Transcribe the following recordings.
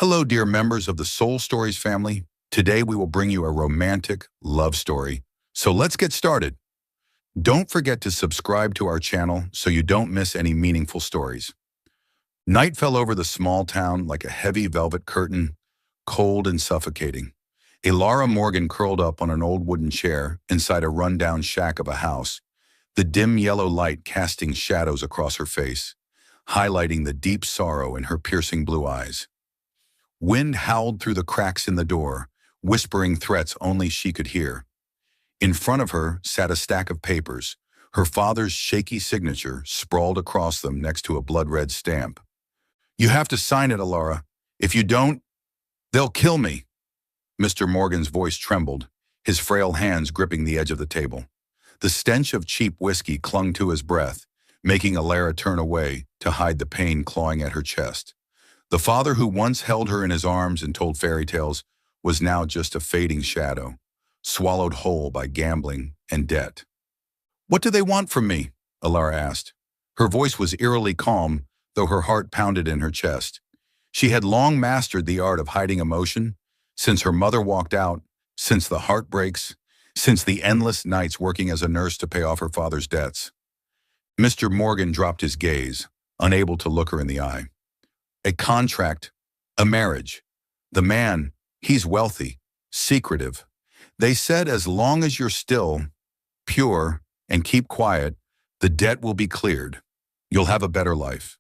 Hello, dear members of the Soul Stories family. Today we will bring you a romantic love story. So let's get started. Don't forget to subscribe to our channel so you don't miss any meaningful stories. Night fell over the small town like a heavy velvet curtain, cold and suffocating. Elara Morgan curled up on an old wooden chair inside a rundown shack of a house, the dim yellow light casting shadows across her face, highlighting the deep sorrow in her piercing blue eyes. Wind howled through the cracks in the door, whispering threats only she could hear. In front of her sat a stack of papers, her father's shaky signature sprawled across them next to a blood-red stamp. "You have to sign it, Elara. If you don't, they'll kill me." Mr. Morgan's voice trembled, his frail hands gripping the edge of the table. The stench of cheap whiskey clung to his breath, making Elara turn away to hide the pain clawing at her chest. The father who once held her in his arms and told fairy tales was now just a fading shadow, swallowed whole by gambling and debt. "What do they want from me?" Elara asked. Her voice was eerily calm, though her heart pounded in her chest. She had long mastered the art of hiding emotion, since her mother walked out, since the heartbreaks, since the endless nights working as a nurse to pay off her father's debts. Mr. Morgan dropped his gaze, unable to look her in the eye. "A contract, a marriage. The man, he's wealthy, secretive. They said as long as you're still, pure, and keep quiet, the debt will be cleared. You'll have a better life."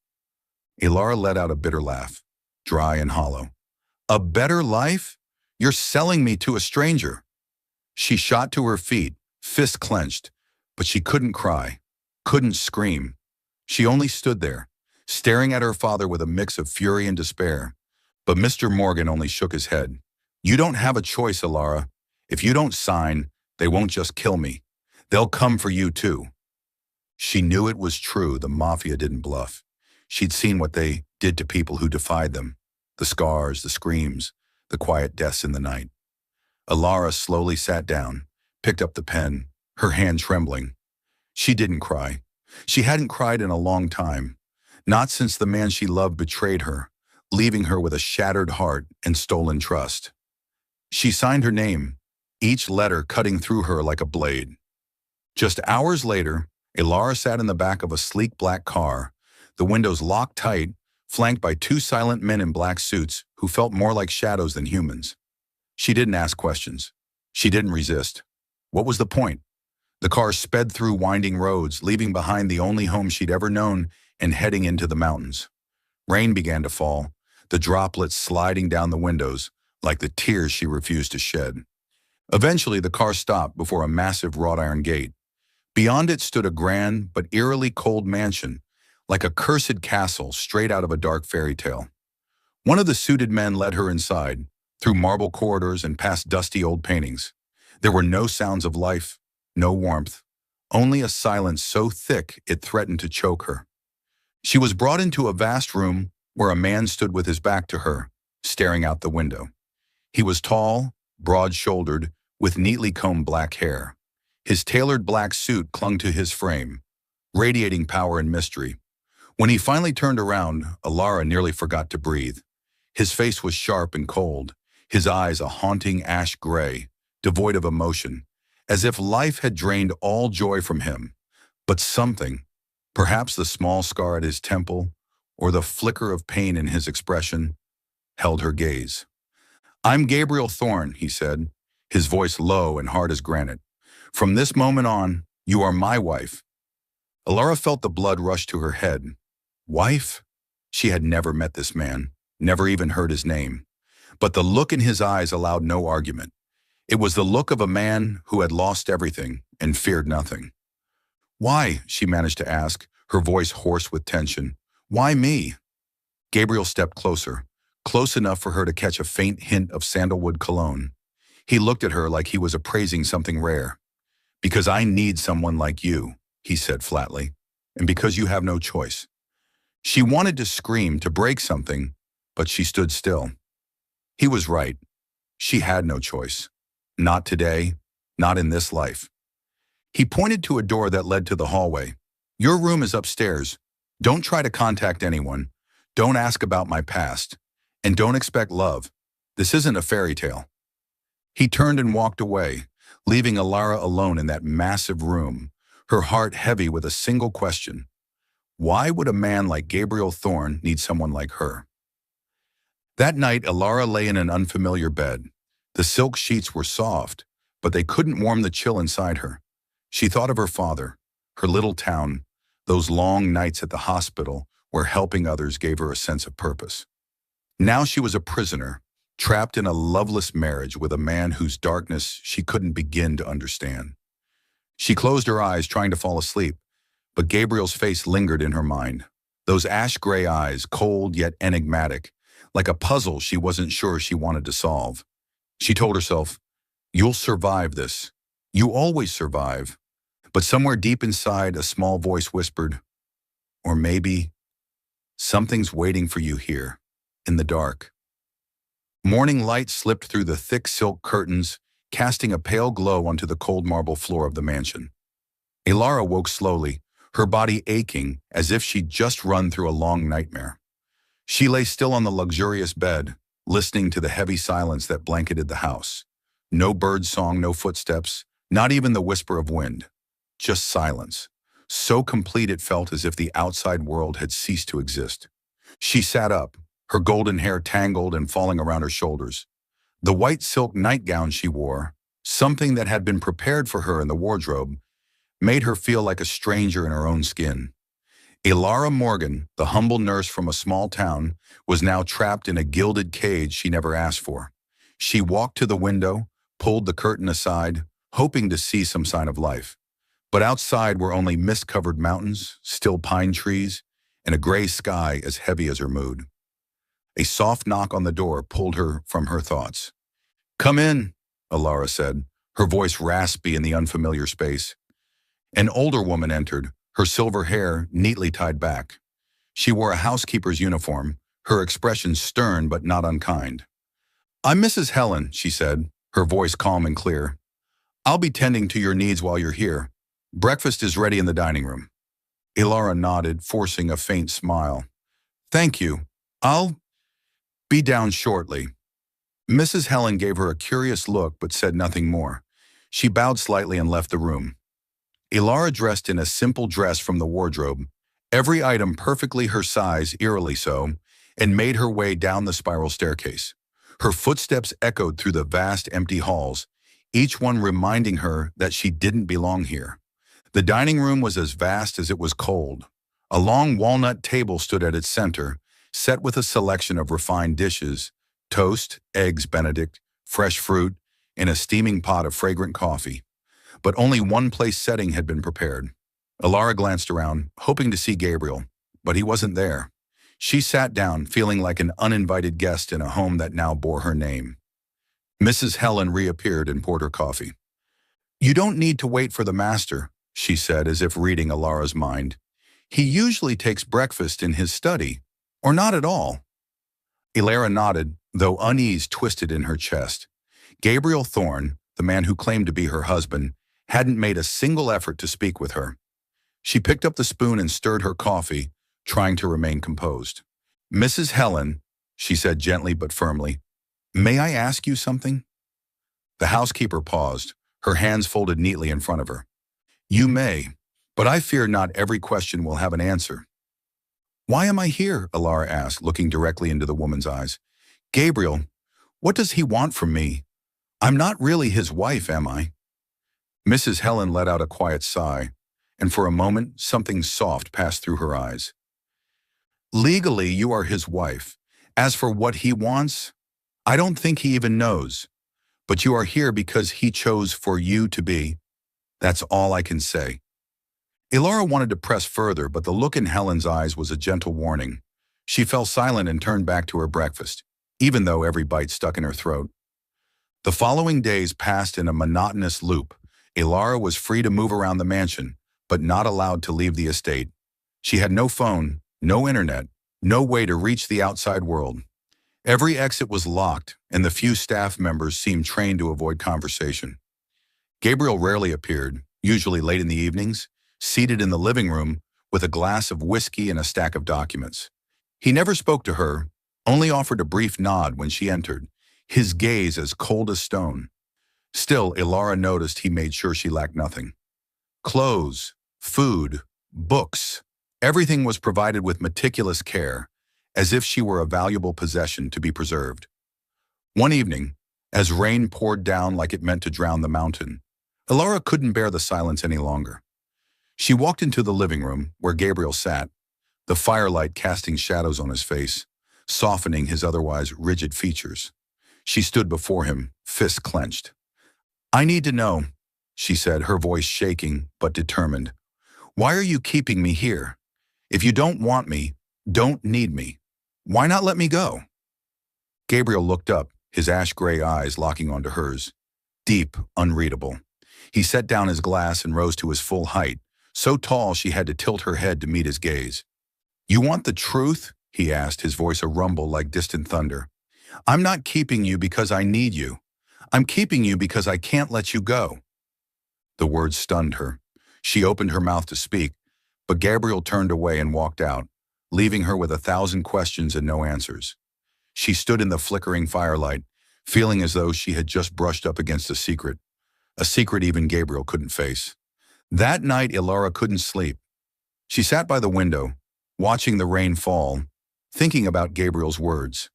Elara let out a bitter laugh, dry and hollow. "A better life? You're selling me to a stranger." She shot to her feet, fist clenched, but she couldn't cry, couldn't scream. She only stood there, staring at her father with a mix of fury and despair. But Mr. Morgan only shook his head. "You don't have a choice, Elara. If you don't sign, they won't just kill me. They'll come for you too." She knew it was true. The mafia didn't bluff. She'd seen what they did to people who defied them. The scars, the screams, the quiet deaths in the night. Elara slowly sat down, picked up the pen, her hand trembling. She didn't cry. She hadn't cried in a long time. Not since the man she loved betrayed her, leaving her with a shattered heart and stolen trust. She signed her name, each letter cutting through her like a blade. Just hours later, Elara sat in the back of a sleek black car, the windows locked tight, flanked by two silent men in black suits who felt more like shadows than humans. She didn't ask questions. She didn't resist. What was the point? The car sped through winding roads, leaving behind the only home she'd ever known and heading into the mountains. Rain began to fall, the droplets sliding down the windows like the tears she refused to shed. Eventually, the car stopped before a massive wrought iron gate. Beyond it stood a grand but eerily cold mansion, like a cursed castle straight out of a dark fairy tale. One of the suited men led her inside, through marble corridors and past dusty old paintings. There were no sounds of life, no warmth, only a silence so thick it threatened to choke her. She was brought into a vast room where a man stood with his back to her, staring out the window. He was tall, broad-shouldered, with neatly combed black hair. His tailored black suit clung to his frame, radiating power and mystery. When he finally turned around, Elara nearly forgot to breathe. His face was sharp and cold, his eyes a haunting ash gray, devoid of emotion, as if life had drained all joy from him. But something, perhaps the small scar at his temple, or the flicker of pain in his expression, held her gaze. "I'm Gabriel Thorne," he said, his voice low and hard as granite. "From this moment on, you are my wife." Elara felt the blood rush to her head. Wife? She had never met this man, never even heard his name. But the look in his eyes allowed no argument. It was the look of a man who had lost everything and feared nothing. "Why?" she managed to ask, her voice hoarse with tension. "Why me?" Gabriel stepped closer, close enough for her to catch a faint hint of sandalwood cologne. He looked at her like he was appraising something rare. "Because I need someone like you," he said flatly, "and because you have no choice." She wanted to scream, to break something, but she stood still. He was right. She had no choice. Not today, not in this life. He pointed to a door that led to the hallway. "Your room is upstairs. Don't try to contact anyone. Don't ask about my past. And don't expect love. This isn't a fairy tale. He turned and walked away, leaving Alara alone in that massive room, her heart heavy with a single question. Why would a man like Gabriel Thorne need someone like her? That night, Alara lay in an unfamiliar bed. The silk sheets were soft, but they couldn't warm the chill inside her. She thought of her father, her little town, those long nights at the hospital where helping others gave her a sense of purpose. Now she was a prisoner, trapped in a loveless marriage with a man whose darkness she couldn't begin to understand. She closed her eyes, trying to fall asleep, but Gabriel's face lingered in her mind. Those ash-gray eyes, cold yet enigmatic, like a puzzle she wasn't sure she wanted to solve. She told herself, "You'll survive this. You always survive." But somewhere deep inside, a small voice whispered, "Or maybe something's waiting for you here, in the dark." Morning light slipped through the thick silk curtains, casting a pale glow onto the cold marble floor of the mansion. Alara woke slowly, her body aching as if she'd just run through a long nightmare. She lay still on the luxurious bed, listening to the heavy silence that blanketed the house. No bird song, no footsteps, not even the whisper of wind. Just silence. So complete it felt as if the outside world had ceased to exist. She sat up, her golden hair tangled and falling around her shoulders. The white silk nightgown she wore, something that had been prepared for her in the wardrobe, made her feel like a stranger in her own skin. Alara Morgan, the humble nurse from a small town, was now trapped in a gilded cage she never asked for. She walked to the window, pulled the curtain aside, hoping to see some sign of life. But outside were only mist-covered mountains, still pine trees, and a gray sky as heavy as her mood. A soft knock on the door pulled her from her thoughts. "Come in," Alara said, her voice raspy in the unfamiliar space. An older woman entered, her silver hair neatly tied back. She wore a housekeeper's uniform, her expression stern but not unkind. "I'm Mrs. Helen," she said, her voice calm and clear. "I'll be tending to your needs while you're here. Breakfast is ready in the dining room." Alara nodded, forcing a faint smile. "Thank you. I'll be down shortly." Mrs. Helen gave her a curious look but said nothing more. She bowed slightly and left the room. Alara dressed in a simple dress from the wardrobe, every item perfectly her size, eerily so, and made her way down the spiral staircase. Her footsteps echoed through the vast empty halls, each one reminding her that she didn't belong here. The dining room was as vast as it was cold. A long walnut table stood at its center, set with a selection of refined dishes, toast, eggs Benedict, fresh fruit, and a steaming pot of fragrant coffee. But only one place setting had been prepared. Alara glanced around, hoping to see Gabriel, but he wasn't there. She sat down, feeling like an uninvited guest in a home that now bore her name. Mrs. Helen reappeared and poured her coffee. "You don't need to wait for the master," she said, as if reading Alara's mind. "He usually takes breakfast in his study, or not at all." Alara nodded, though unease twisted in her chest. Gabriel Thorne, the man who claimed to be her husband, hadn't made a single effort to speak with her. She picked up the spoon and stirred her coffee, trying to remain composed. "Mrs. Helen," she said gently but firmly, "may I ask you something?" The housekeeper paused, her hands folded neatly in front of her. "You may, but I fear not every question will have an answer." "Why am I here?" Alara asked, looking directly into the woman's eyes. "Gabriel, what does he want from me? I'm not really his wife, am I?" Mrs. Helen let out a quiet sigh, and for a moment something soft passed through her eyes. "Legally, you are his wife. As for what he wants, I don't think he even knows. But you are here because he chose for you to be. That's all I can say." Alara wanted to press further, but the look in Helen's eyes was a gentle warning. She fell silent and turned back to her breakfast, even though every bite stuck in her throat. The following days passed in a monotonous loop. Alara was free to move around the mansion, but not allowed to leave the estate. She had no phone, no internet, no way to reach the outside world. Every exit was locked, and the few staff members seemed trained to avoid conversation. Gabriel rarely appeared, usually late in the evenings, seated in the living room with a glass of whiskey and a stack of documents. He never spoke to her, only offered a brief nod when she entered, his gaze as cold as stone. Still, Ilara noticed he made sure she lacked nothing. Clothes, food, books, everything was provided with meticulous care, as if she were a valuable possession to be preserved. One evening, as rain poured down like it meant to drown the mountain, Ilara couldn't bear the silence any longer. She walked into the living room where Gabriel sat, the firelight casting shadows on his face, softening his otherwise rigid features. She stood before him, fists clenched. "I need to know," she said, her voice shaking but determined. "Why are you keeping me here? If you don't want me, don't need me, why not let me go?" Gabriel looked up, his ash-gray eyes locking onto hers. Deep, unreadable. He set down his glass and rose to his full height, so tall she had to tilt her head to meet his gaze. "You want the truth?" he asked, his voice a rumble like distant thunder. "I'm not keeping you because I need you. I'm keeping you because I can't let you go." The words stunned her. She opened her mouth to speak, but Gabriel turned away and walked out, leaving her with 1,000 questions and no answers. She stood in the flickering firelight, feeling as though she had just brushed up against a secret even Gabriel couldn't face. That night, Ilara couldn't sleep. She sat by the window, watching the rain fall, thinking about Gabriel's words.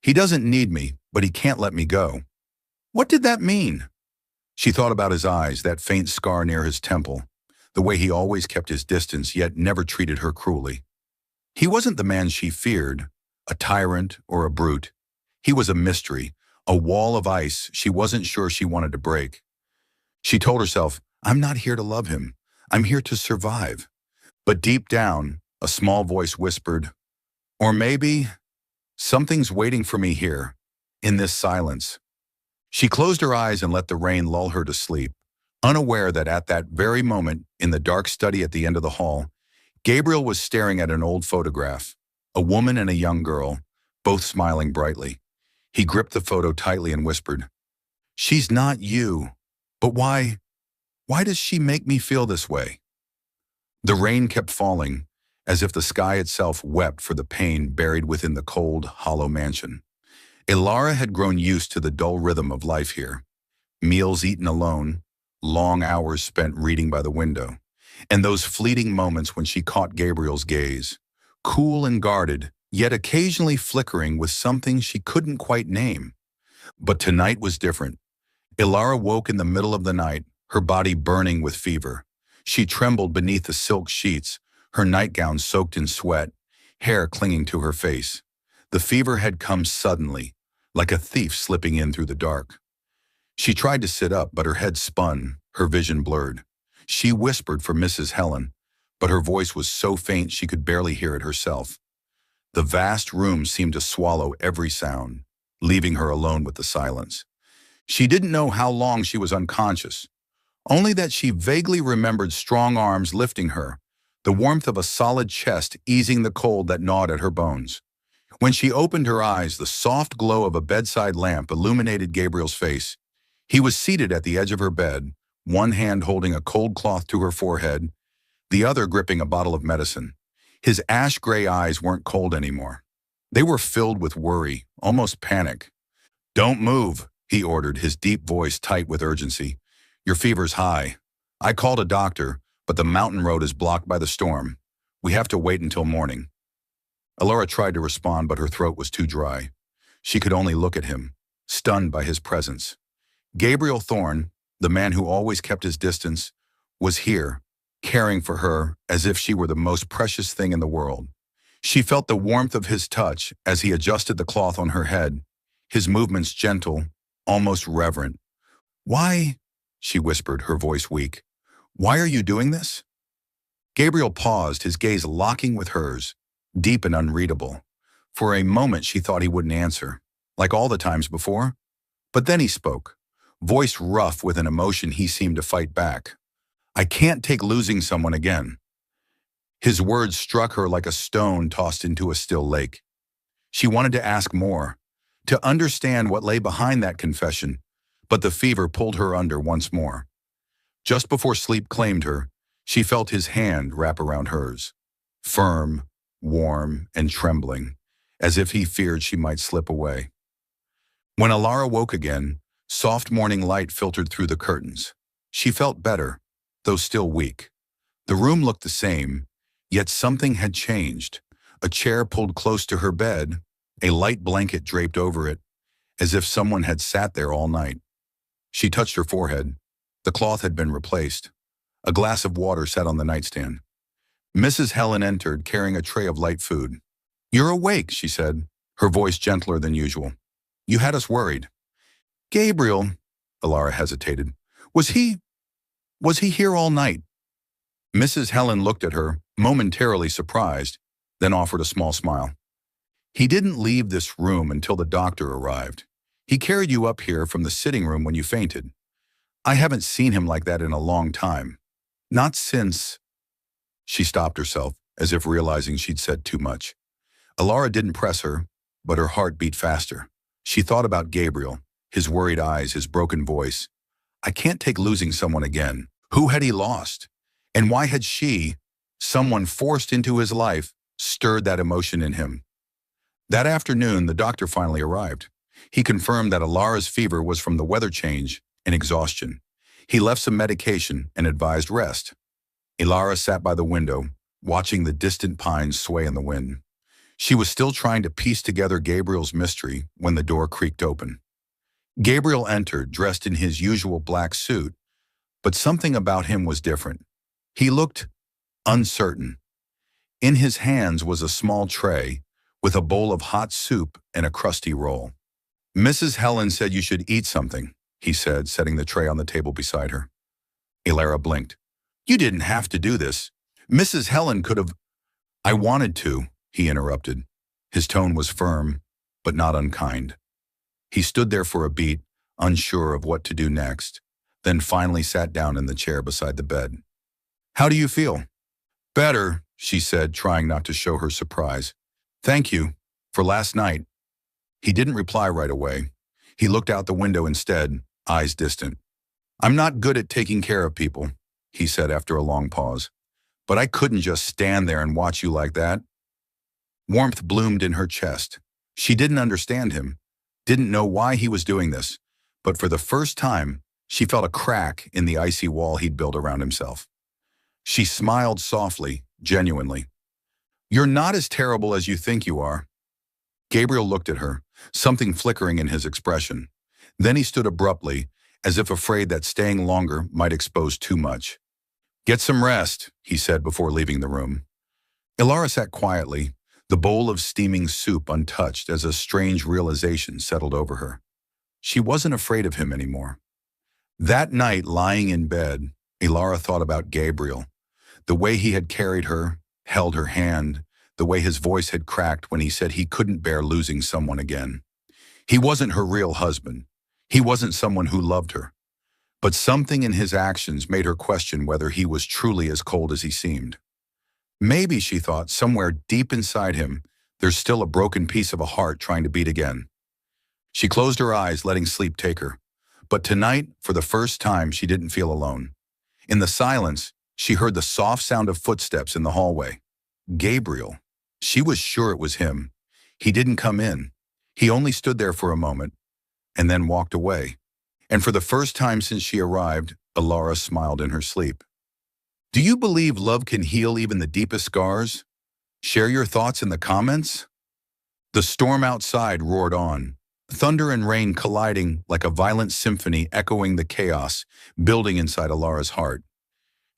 "He doesn't need me, but he can't let me go." What did that mean? She thought about his eyes, that faint scar near his temple, the way he always kept his distance yet never treated her cruelly. He wasn't the man she feared, a tyrant or a brute. He was a mystery, a wall of ice she wasn't sure she wanted to break. She told herself, "I'm not here to love him. I'm here to survive." But deep down, a small voice whispered, "Or maybe something's waiting for me here, in this silence." She closed her eyes and let the rain lull her to sleep, unaware that at that very moment, in the dark study at the end of the hall, Gabriel was staring at an old photograph, a woman and a young girl, both smiling brightly. He gripped the photo tightly and whispered, "She's not you. But why does she make me feel this way?" The rain kept falling, as if the sky itself wept for the pain buried within the cold, hollow mansion. Ilara had grown used to the dull rhythm of life here. Meals eaten alone, long hours spent reading by the window, and those fleeting moments when she caught Gabriel's gaze, cool and guarded, yet occasionally flickering with something she couldn't quite name. But tonight was different. Ilara woke in the middle of the night, her body burning with fever. She trembled beneath the silk sheets, her nightgown soaked in sweat, hair clinging to her face. The fever had come suddenly, like a thief slipping in through the dark. She tried to sit up, but her head spun, her vision blurred. She whispered for Mrs. Helen, but her voice was so faint she could barely hear it herself. The vast room seemed to swallow every sound, leaving her alone with the silence. She didn't know how long she was unconscious, only that she vaguely remembered strong arms lifting her, the warmth of a solid chest easing the cold that gnawed at her bones. When she opened her eyes, the soft glow of a bedside lamp illuminated Gabriel's face. He was seated at the edge of her bed, one hand holding a cold cloth to her forehead, the other gripping a bottle of medicine. His ash-gray eyes weren't cold anymore. They were filled with worry, almost panic. "Don't move," he ordered, his deep voice tight with urgency. "Your fever's high. I called a doctor, but the mountain road is blocked by the storm. We have to wait until morning." Ilara tried to respond, but her throat was too dry. She could only look at him, stunned by his presence. Gabriel Thorne, the man who always kept his distance, was here, caring for her as if she were the most precious thing in the world. She felt the warmth of his touch as he adjusted the cloth on her head, his movements gentle, almost reverent. "Why?" she whispered, her voice weak. "Why are you doing this?" Gabriel paused, his gaze locking with hers, deep and unreadable. For a moment she thought he wouldn't answer, like all the times before. But then he spoke, voice rough with an emotion he seemed to fight back. "I can't take losing someone again." His words struck her like a stone tossed into a still lake. She wanted to ask more, to understand what lay behind that confession, but the fever pulled her under once more. Just before sleep claimed her, she felt his hand wrap around hers, firm, warm, and trembling, as if he feared she might slip away. When Alara woke again, soft morning light filtered through the curtains. She felt better, though still weak. The room looked the same, yet something had changed. A chair pulled close to her bed, a light blanket draped over it, as if someone had sat there all night. She touched her forehead. The cloth had been replaced. A glass of water sat on the nightstand. Mrs. Helen entered, carrying a tray of light food. "You're awake," she said, her voice gentler than usual. "You had us worried." "Gabriel," Alara hesitated. Was he here all night?" Mrs. Helen looked at her, momentarily surprised, then offered a small smile. "He didn't leave this room until the doctor arrived. He carried you up here from the sitting room when you fainted. I haven't seen him like that in a long time. Not since—" She stopped herself, as if realizing she'd said too much. Alara didn't press her, but her heart beat faster. She thought about Gabriel, his worried eyes, his broken voice. I can't take losing someone again. Who had he lost? And why had she, someone forced into his life, stirred that emotion in him? That afternoon, the doctor finally arrived. He confirmed that Alara's fever was from the weather change and exhaustion. He left some medication and advised rest. Alara sat by the window, watching the distant pines sway in the wind. She was still trying to piece together Gabriel's mystery when the door creaked open. Gabriel entered, dressed in his usual black suit, but something about him was different. He looked uncertain. In his hands was a small tray with a bowl of hot soup and a crusty roll. "Mrs. Helen said you should eat something," he said, setting the tray on the table beside her. Alara blinked. "You didn't have to do this. Mrs. Helen could have—" "I wanted to," he interrupted. His tone was firm, but not unkind. He stood there for a beat, unsure of what to do next, then finally sat down in the chair beside the bed. "How do you feel?" "Better," she said, trying not to show her surprise. "Thank you for last night." He didn't reply right away. He looked out the window instead, eyes distant. "I'm not good at taking care of people," he said after a long pause. "But I couldn't just stand there and watch you like that." Warmth bloomed in her chest. She didn't understand him, didn't know why he was doing this, but for the first time, she felt a crack in the icy wall he'd built around himself. She smiled softly, genuinely. "You're not as terrible as you think you are." Gabriel looked at her, something flickering in his expression. Then he stood abruptly, as if afraid that staying longer might expose too much. "Get some rest," he said before leaving the room. Alara sat quietly, the bowl of steaming soup untouched as a strange realization settled over her. She wasn't afraid of him anymore. That night, lying in bed, Alara thought about Gabriel, the way he had carried her, held her hand, the way his voice had cracked when he said he couldn't bear losing someone again. He wasn't her real husband. He wasn't someone who loved her. But something in his actions made her question whether he was truly as cold as he seemed. Maybe, she thought, somewhere deep inside him, there's still a broken piece of a heart trying to beat again. She closed her eyes, letting sleep take her. But tonight, for the first time, she didn't feel alone. In the silence, she heard the soft sound of footsteps in the hallway. Gabriel. She was sure it was him. He didn't come in. He only stood there for a moment, and then walked away. And for the first time since she arrived, Alara smiled in her sleep. Do you believe love can heal even the deepest scars? Share your thoughts in the comments. The storm outside roared on, thunder and rain colliding like a violent symphony echoing the chaos building inside Alara's heart.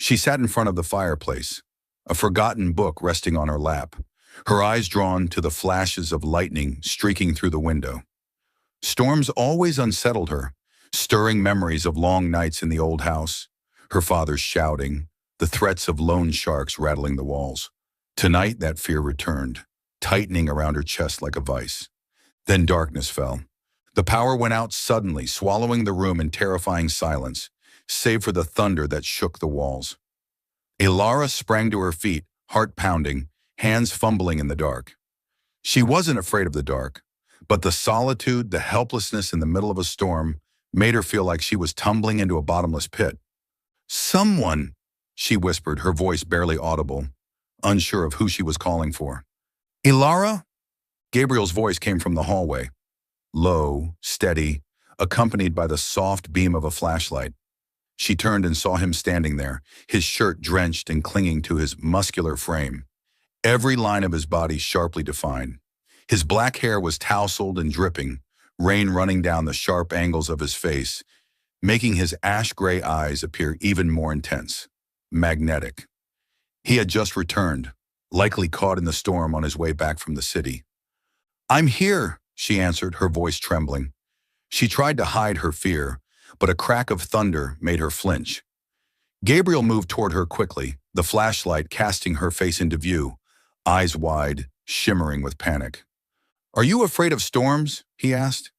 She sat in front of the fireplace, a forgotten book resting on her lap, her eyes drawn to the flashes of lightning streaking through the window. Storms always unsettled her, stirring memories of long nights in the old house, her father's shouting, the threats of loan sharks rattling the walls. Tonight that fear returned, tightening around her chest like a vice. Then darkness fell. The power went out suddenly, swallowing the room in terrifying silence, save for the thunder that shook the walls. Alara sprang to her feet, heart pounding, hands fumbling in the dark. She wasn't afraid of the dark, but the solitude, the helplessness in the middle of a storm made her feel like she was tumbling into a bottomless pit. "Someone," she whispered, her voice barely audible, unsure of who she was calling for. "Alara?" Gabriel's voice came from the hallway, low, steady, accompanied by the soft beam of a flashlight. She turned and saw him standing there, his shirt drenched and clinging to his muscular frame, every line of his body sharply defined. His black hair was tousled and dripping, rain running down the sharp angles of his face, making his ash-gray eyes appear even more intense, magnetic. He had just returned, likely caught in the storm on his way back from the city. "I'm here," she answered, her voice trembling. She tried to hide her fear, but a crack of thunder made her flinch. Gabriel moved toward her quickly, the flashlight casting her face into view, eyes wide, shimmering with panic. "Are you afraid of storms?" he asked.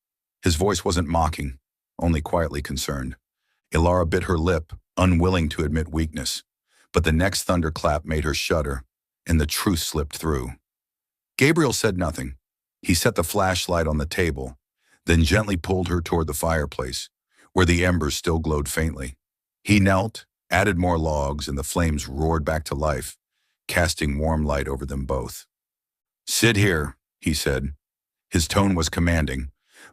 His voice wasn't mocking, only quietly concerned. Ilara bit her lip, unwilling to admit weakness, but the next thunderclap made her shudder, and the truth slipped through. Gabriel said nothing. He set the flashlight on the table, then gently pulled her toward the fireplace, where the embers still glowed faintly. He knelt, added more logs, and the flames roared back to life, casting warm light over them both. "Sit here," he said. His tone was commanding,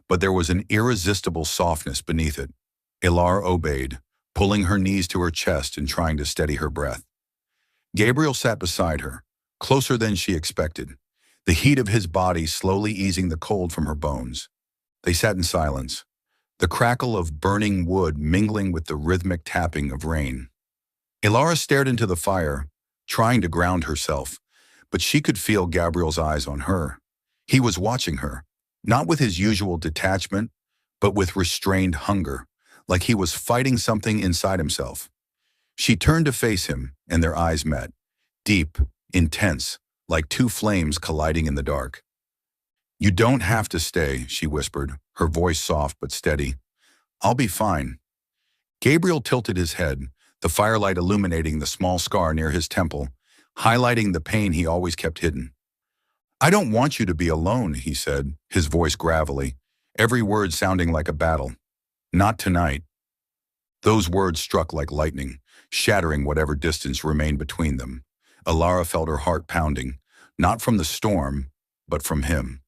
but there was an irresistible softness beneath it. Ilara obeyed, pulling her knees to her chest and trying to steady her breath. Gabriel sat beside her, closer than she expected, the heat of his body slowly easing the cold from her bones. They sat in silence, the crackle of burning wood mingling with the rhythmic tapping of rain. Ilara stared into the fire, trying to ground herself, but she could feel Gabriel's eyes on her. He was watching her, not with his usual detachment, but with restrained hunger, like he was fighting something inside himself. She turned to face him, and their eyes met, deep, intense, like two flames colliding in the dark. "You don't have to stay," she whispered, her voice soft but steady. "I'll be fine." Gabriel tilted his head, the firelight illuminating the small scar near his temple, highlighting the pain he always kept hidden. "I don't want you to be alone," he said, his voice gravelly, every word sounding like a battle. "Not tonight." Those words struck like lightning, shattering whatever distance remained between them. Ilara felt her heart pounding, not from the storm, but from him.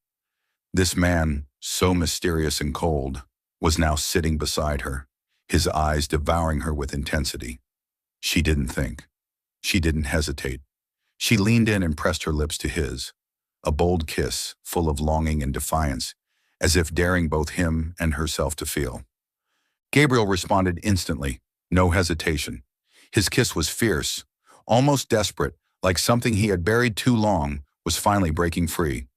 This man, so mysterious and cold, was now sitting beside her, his eyes devouring her with intensity. She didn't think. She didn't hesitate. She leaned in and pressed her lips to his, a bold kiss full of longing and defiance, as if daring both him and herself to feel. Gabriel responded instantly, no hesitation. His kiss was fierce, almost desperate, like something he had buried too long was finally breaking free.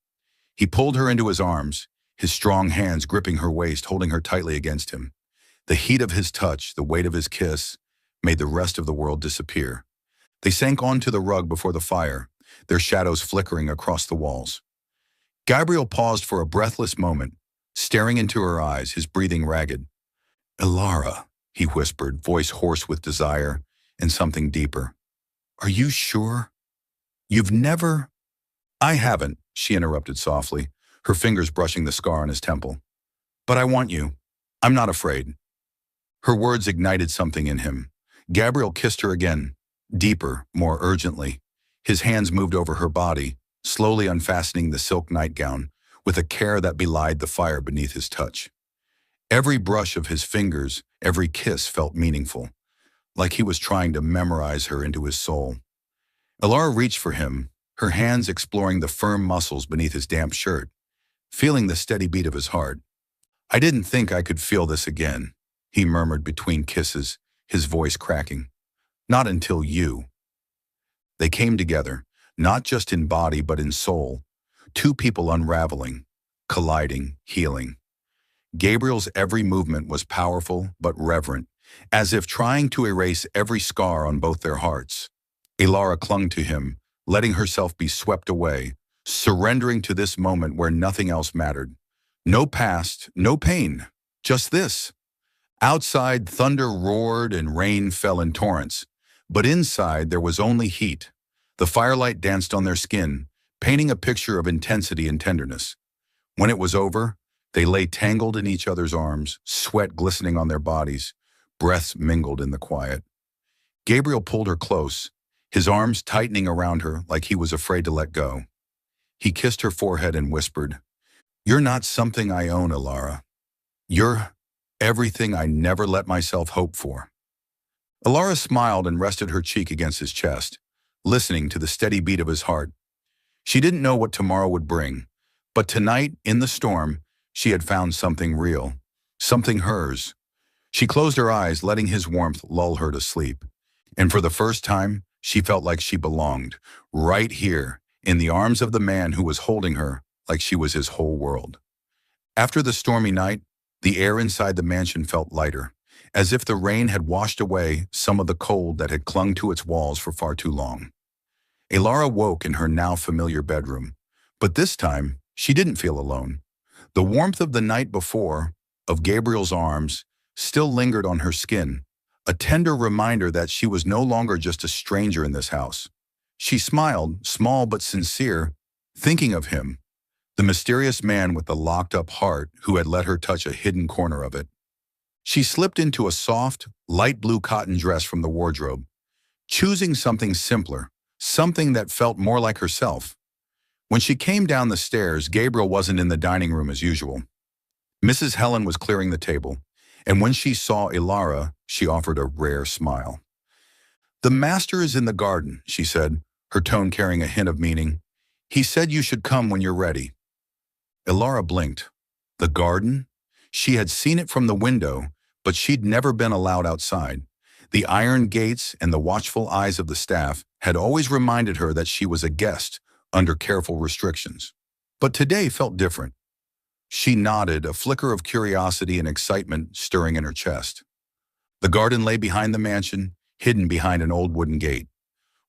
He pulled her into his arms, his strong hands gripping her waist, holding her tightly against him. The heat of his touch, the weight of his kiss, made the rest of the world disappear. They sank onto the rug before the fire, their shadows flickering across the walls. Gabriel paused for a breathless moment, staring into her eyes, his breathing ragged. "Ilara," he whispered, voice hoarse with desire and something deeper. "Are you sure? You've never—" "I haven't," she interrupted softly, her fingers brushing the scar on his temple. "But I want you. I'm not afraid." Her words ignited something in him. Gabriel kissed her again, deeper, more urgently. His hands moved over her body, slowly unfastening the silk nightgown, with a care that belied the fire beneath his touch. Every brush of his fingers, every kiss felt meaningful, like he was trying to memorize her into his soul. Ilara reached for him, her hands exploring the firm muscles beneath his damp shirt, feeling the steady beat of his heart. "I didn't think I could feel this again," he murmured between kisses, his voice cracking. "Not until you." They came together, not just in body but in soul, two people unraveling, colliding, healing. Gabriel's every movement was powerful but reverent, as if trying to erase every scar on both their hearts. Ilara clung to him, letting herself be swept away, surrendering to this moment where nothing else mattered. No past, no pain, just this. Outside, thunder roared and rain fell in torrents, but inside there was only heat. The firelight danced on their skin, painting a picture of intensity and tenderness. When it was over, they lay tangled in each other's arms, sweat glistening on their bodies, breaths mingled in the quiet. Gabriel pulled her close, his arms tightening around her like he was afraid to let go. He kissed her forehead and whispered, "You're not something I own, Ilara. You're everything I never let myself hope for." Ilara smiled and rested her cheek against his chest, listening to the steady beat of his heart. She didn't know what tomorrow would bring, but tonight, in the storm, she had found something real, something hers. She closed her eyes, letting his warmth lull her to sleep. And for the first time, she felt like she belonged, right here, in the arms of the man who was holding her like she was his whole world. After the stormy night, the air inside the mansion felt lighter, as if the rain had washed away some of the cold that had clung to its walls for far too long. Ilara woke in her now familiar bedroom, but this time she didn't feel alone. The warmth of the night before, of Gabriel's arms, still lingered on her skin, a tender reminder that she was no longer just a stranger in this house. She smiled, small but sincere, thinking of him, the mysterious man with the locked-up heart who had let her touch a hidden corner of it. She slipped into a soft, light blue cotton dress from the wardrobe, choosing something simpler, something that felt more like herself. When she came down the stairs, Gabriel wasn't in the dining room as usual. Mrs. Helen was clearing the table, and when she saw Ilara, she offered a rare smile. "The master is in the garden," she said, her tone carrying a hint of meaning. "He said you should come when you're ready." Ilara blinked. The garden? She had seen it from the window, but she'd never been allowed outside. The iron gates and the watchful eyes of the staff had always reminded her that she was a guest under careful restrictions. But today felt different. She nodded, a flicker of curiosity and excitement stirring in her chest. The garden lay behind the mansion, hidden behind an old wooden gate.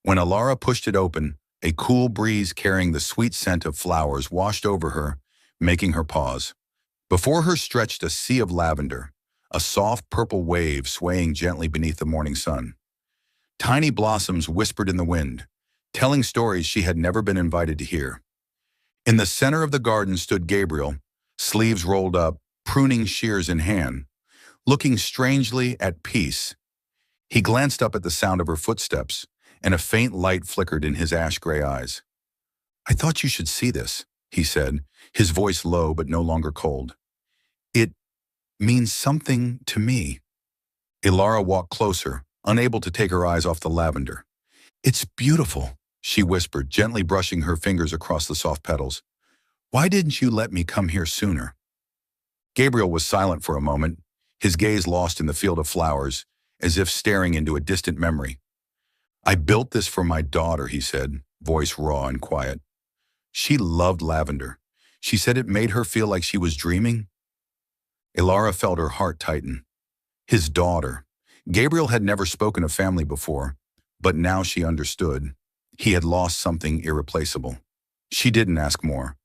When Ilara pushed it open, a cool breeze carrying the sweet scent of flowers washed over her, making her pause. Before her stretched a sea of lavender, a soft purple wave swaying gently beneath the morning sun. Tiny blossoms whispered in the wind, telling stories she had never been invited to hear. In the center of the garden stood Gabriel, sleeves rolled up, pruning shears in hand, looking strangely at peace. He glanced up at the sound of her footsteps, and a faint light flickered in his ash-gray eyes. "I thought you should see this," he said, his voice low but no longer cold. "It means something to me." Ilara walked closer, unable to take her eyes off the lavender. "It's beautiful," she whispered, gently brushing her fingers across the soft petals. "Why didn't you let me come here sooner?" Gabriel was silent for a moment, his gaze lost in the field of flowers, as if staring into a distant memory. "I built this for my daughter," he said, voice raw and quiet. "She loved lavender. She said it made her feel like she was dreaming." Ilara felt her heart tighten. His daughter. Gabriel had never spoken of family before, but now she understood. He had lost something irreplaceable. She didn't ask more.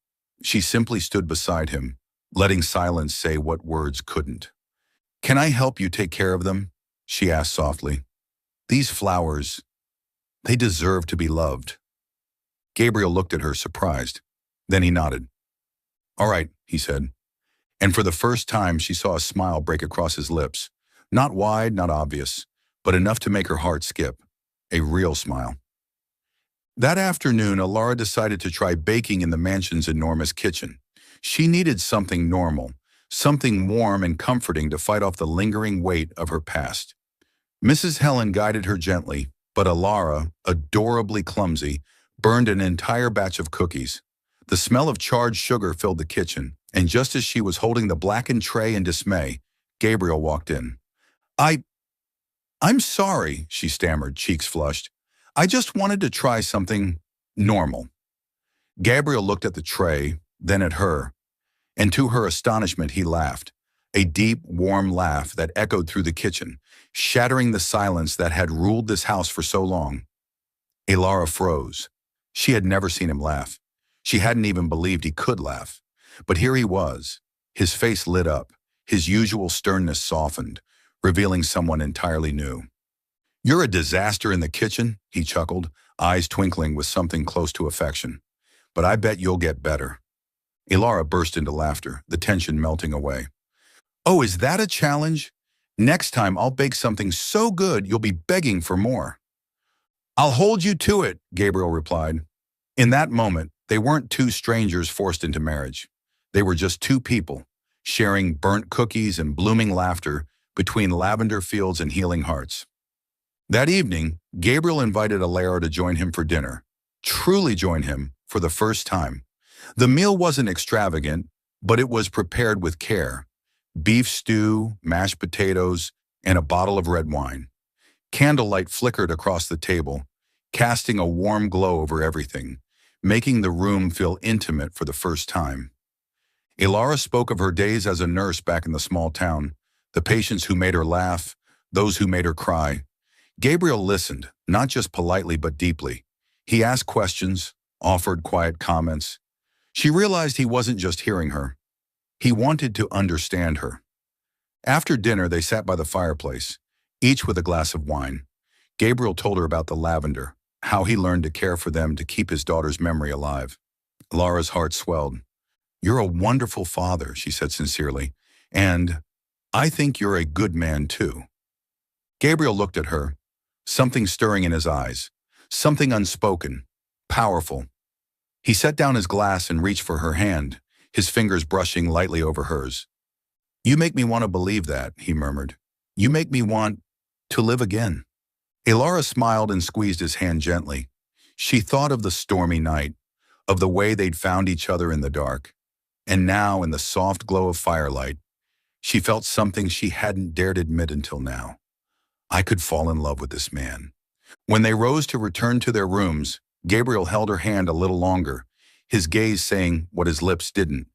She simply stood beside him, letting silence say what words couldn't. "Can I help you take care of them?" she asked softly. "These flowers, they deserve to be loved." Gabriel looked at her, surprised. Then he nodded. "All right," he said. And for the first time, she saw a smile break across his lips. Not wide, not obvious, but enough to make her heart skip. A real smile. That afternoon, Ilara decided to try baking in the mansion's enormous kitchen. She needed something normal, something warm and comforting to fight off the lingering weight of her past. Mrs. Helen guided her gently, but Ilara, adorably clumsy, burned an entire batch of cookies. The smell of charred sugar filled the kitchen, and just as she was holding the blackened tray in dismay, Gabriel walked in. I'm sorry," she stammered, cheeks flushed. "I just wanted to try something normal." Gabriel looked at the tray, then at her, and to her astonishment he laughed, a deep, warm laugh that echoed through the kitchen, shattering the silence that had ruled this house for so long. Ilara froze. She had never seen him laugh. She hadn't even believed he could laugh. But here he was. His face lit up, his usual sternness softened, revealing someone entirely new. "You're a disaster in the kitchen," he chuckled, eyes twinkling with something close to affection. "But I bet you'll get better." Ilara burst into laughter, the tension melting away. "Oh, is that a challenge? Next time I'll bake something so good you'll be begging for more." "I'll hold you to it," Gabriel replied. In that moment, They weren't two strangers forced into marriage. They were just two people, sharing burnt cookies and blooming laughter between lavender fields and healing hearts. That evening, Gabriel invited Alara to join him for dinner. Truly join him for the first time. The meal wasn't extravagant, but it was prepared with care. Beef stew, mashed potatoes, and a bottle of red wine. Candlelight flickered across the table, casting a warm glow over everything, making the room feel intimate for the first time. Alara spoke of her days as a nurse back in the small town, the patients who made her laugh, those who made her cry. Gabriel listened, not just politely but deeply. He asked questions, offered quiet comments. She realized he wasn't just hearing her. He wanted to understand her. After dinner, they sat by the fireplace, each with a glass of wine. Gabriel told her about the lavender, how he learned to care for them to keep his daughter's memory alive. Lara's heart swelled. "You're a wonderful father," she said sincerely, "and I think you're a good man too." Gabriel looked at her, something stirring in his eyes, something unspoken, powerful. He set down his glass and reached for her hand, his fingers brushing lightly over hers. "You make me want to believe that," he murmured. "You make me want to live again." Alara smiled and squeezed his hand gently. She thought of the stormy night, of the way they'd found each other in the dark. And now, in the soft glow of firelight, she felt something she hadn't dared admit until now. "I could fall in love with this man." When they rose to return to their rooms, Gabriel held her hand a little longer, his gaze saying what his lips didn't.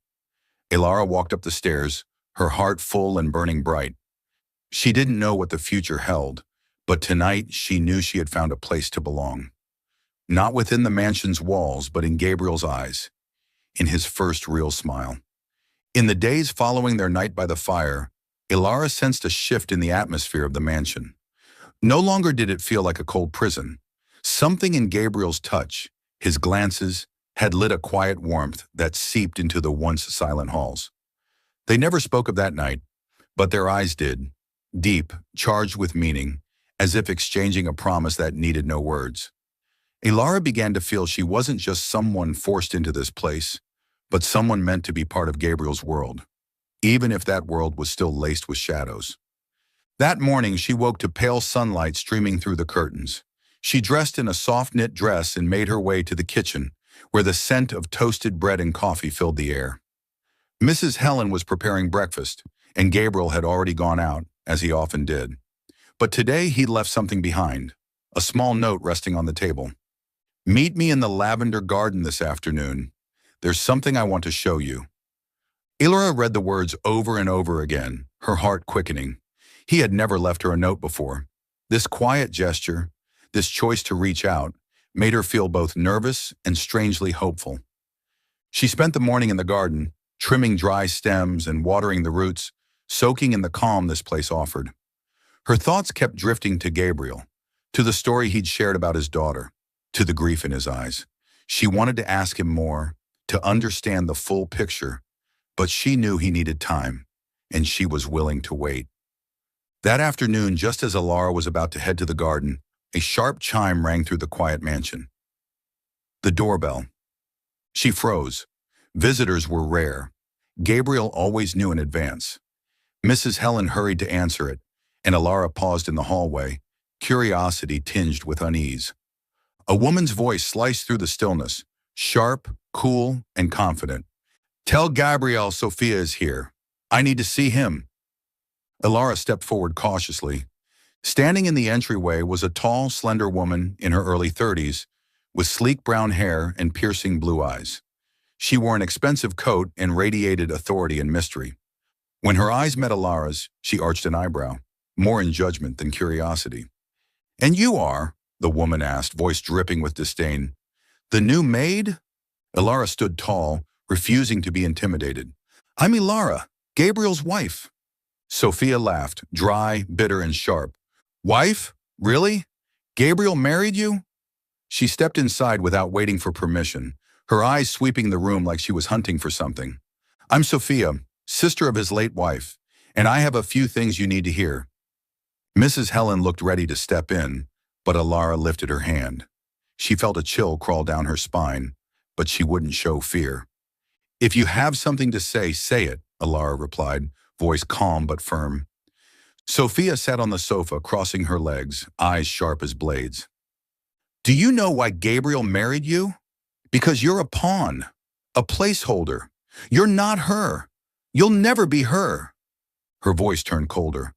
Alara walked up the stairs, her heart full and burning bright. She didn't know what the future held, but tonight she knew she had found a place to belong. Not within the mansion's walls, but in Gabriel's eyes, in his first real smile. In the days following their night by the fire, Alara sensed a shift in the atmosphere of the mansion. No longer did it feel like a cold prison. Something in Gabriel's touch, his glances, had lit a quiet warmth that seeped into the once silent halls. They never spoke of that night, but their eyes did, deep, charged with meaning, as if exchanging a promise that needed no words. Alara began to feel she wasn't just someone forced into this place, but someone meant to be part of Gabriel's world, even if that world was still laced with shadows. That morning, she woke to pale sunlight streaming through the curtains. She dressed in a soft knit dress and made her way to the kitchen, where the scent of toasted bread and coffee filled the air. Mrs. Helen was preparing breakfast, and Gabriel had already gone out, as he often did. But today he'd left something behind, a small note resting on the table. "Meet me in the lavender garden this afternoon. There's something I want to show you." Alara read the words over and over again, her heart quickening. He had never left her a note before. This quiet gesture, this choice to reach out, made her feel both nervous and strangely hopeful. She spent the morning in the garden, trimming dry stems and watering the roots, soaking in the calm this place offered. Her thoughts kept drifting to Gabriel, to the story he'd shared about his daughter, to the grief in his eyes. She wanted to ask him more, to understand the full picture, but she knew he needed time, and she was willing to wait. That afternoon, just as Alara was about to head to the garden, a sharp chime rang through the quiet mansion. The doorbell. She froze. Visitors were rare. Gabriel always knew in advance. Mrs. Helen hurried to answer it, and Alara paused in the hallway, curiosity tinged with unease. A woman's voice sliced through the stillness, sharp, cool, and confident. "Tell Gabriel Sophia is here. I need to see him." Alara stepped forward cautiously. Standing in the entryway was a tall, slender woman in her early 30s, with sleek brown hair and piercing blue eyes. She wore an expensive coat and radiated authority and mystery. When her eyes met Alara's, she arched an eyebrow, more in judgment than curiosity. "And you are?" the woman asked, voice dripping with disdain. "The new maid?" Alara stood tall, refusing to be intimidated. "I'm Alara, Gabriel's wife." Sophia laughed, dry, bitter, and sharp. "Wife? Really? Gabriel married you?" She stepped inside without waiting for permission, her eyes sweeping the room like she was hunting for something. "I'm Sophia, sister of his late wife, and I have a few things you need to hear." Mrs. Helen looked ready to step in, but Alara lifted her hand. She felt a chill crawl down her spine, but she wouldn't show fear. If you have something to say, say it, Alara replied, voice calm but firm. Sophia sat on the sofa, crossing her legs, eyes sharp as blades. Do you know why Gabriel married you? Because you're a pawn, a placeholder. You're not her. You'll never be her. Her voice turned colder.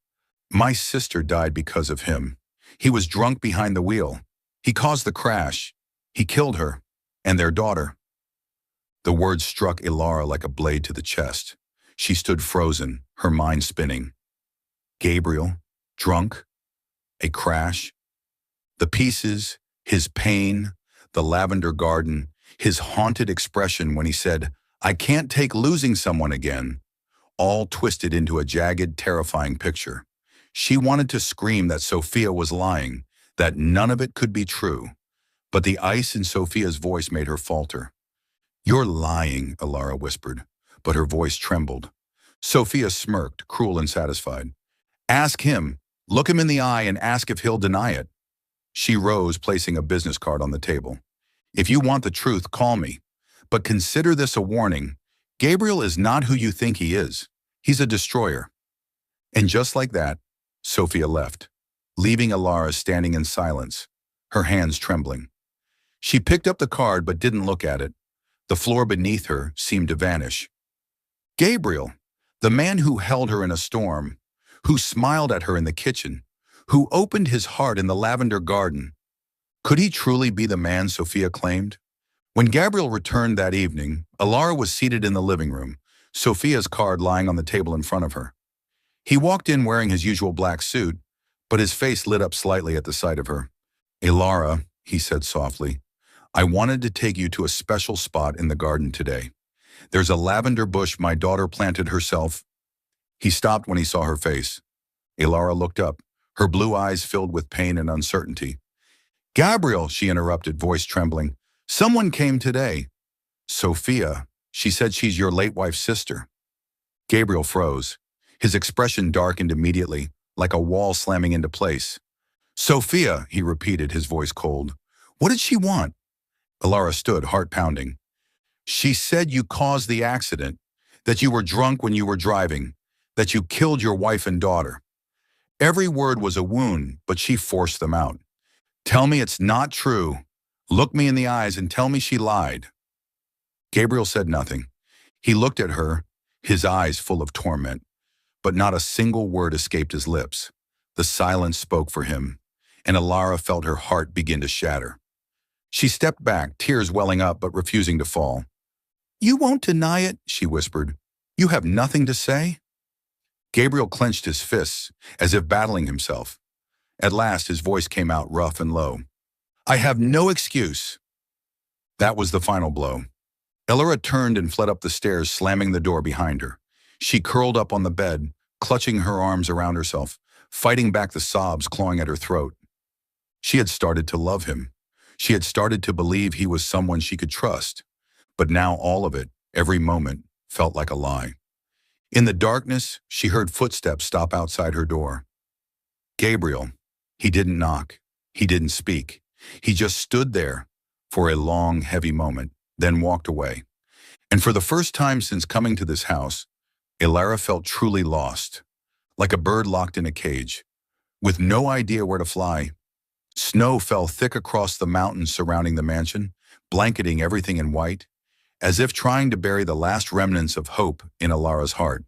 My sister died because of him. He was drunk behind the wheel. He caused the crash. He killed her and their daughter. The words struck Alara like a blade to the chest. She stood frozen, her mind spinning. Gabriel, drunk, a crash. The pieces, his pain, the lavender garden, his haunted expression when he said, I can't take losing someone again, all twisted into a jagged, terrifying picture. She wanted to scream that Sophia was lying, that none of it could be true. But the ice in Sophia's voice made her falter. You're lying, Alara whispered, but her voice trembled. Sophia smirked, cruel and satisfied. Ask him. Look him in the eye and ask if he'll deny it. She rose, placing a business card on the table. If you want the truth, call me. But consider this a warning. Gabriel is not who you think he is. He's a destroyer. And just like that, Sophia left, leaving Alara standing in silence, her hands trembling. She picked up the card but didn't look at it. The floor beneath her seemed to vanish. Gabriel, the man who held her in a storm, who smiled at her in the kitchen, who opened his heart in the lavender garden. Could he truly be the man Sophia claimed? When Gabriel returned that evening, Alara was seated in the living room, Sophia's card lying on the table in front of her. He walked in wearing his usual black suit, but his face lit up slightly at the sight of her. Alara, he said softly, I wanted to take you to a special spot in the garden today. There's a lavender bush my daughter planted herself. He stopped when he saw her face. Alara looked up, her blue eyes filled with pain and uncertainty. Gabriel, she interrupted, voice trembling. Someone came today. Sophia, she said she's your late wife's sister. Gabriel froze. His expression darkened immediately, like a wall slamming into place. Sophia, he repeated, his voice cold. What did she want? Alara stood, heart pounding. She said you caused the accident, that you were drunk when you were driving, that you killed your wife and daughter. Every word was a wound, but she forced them out. Tell me it's not true. Look me in the eyes and tell me she lied. Gabriel said nothing. He looked at her, his eyes full of torment, but not a single word escaped his lips. The silence spoke for him, and Alara felt her heart begin to shatter. She stepped back, tears welling up but refusing to fall. You won't deny it, she whispered. You have nothing to say? Gabriel clenched his fists, as if battling himself. At last, his voice came out rough and low. I have no excuse. That was the final blow. Alara turned and fled up the stairs, slamming the door behind her. She curled up on the bed, clutching her arms around herself, fighting back the sobs clawing at her throat. She had started to love him. She had started to believe he was someone she could trust. But now all of it, every moment, felt like a lie. In the darkness, she heard footsteps stop outside her door. Gabriel. He didn't knock. He didn't speak. He just stood there for a long, heavy moment, then walked away. And for the first time since coming to this house, Alara felt truly lost, like a bird locked in a cage, with no idea where to fly. Snow fell thick across the mountains surrounding the mansion, blanketing everything in white, as if trying to bury the last remnants of hope in Alara's heart.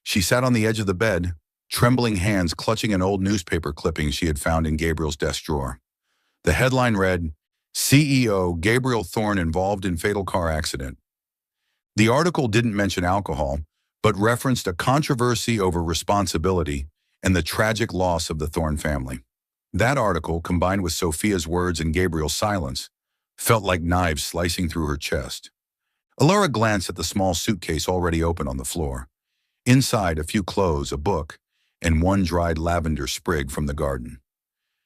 She sat on the edge of the bed, trembling hands clutching an old newspaper clipping she had found in Gabriel's desk drawer. The headline read, CEO Gabriel Thorne involved in fatal car accident. The article didn't mention alcohol, but referenced a controversy over responsibility and the tragic loss of the Thorne family. That article, combined with Sophia's words and Gabriel's silence, felt like knives slicing through her chest. Alara glanced at the small suitcase already open on the floor. Inside, a few clothes, a book, and one dried lavender sprig from the garden.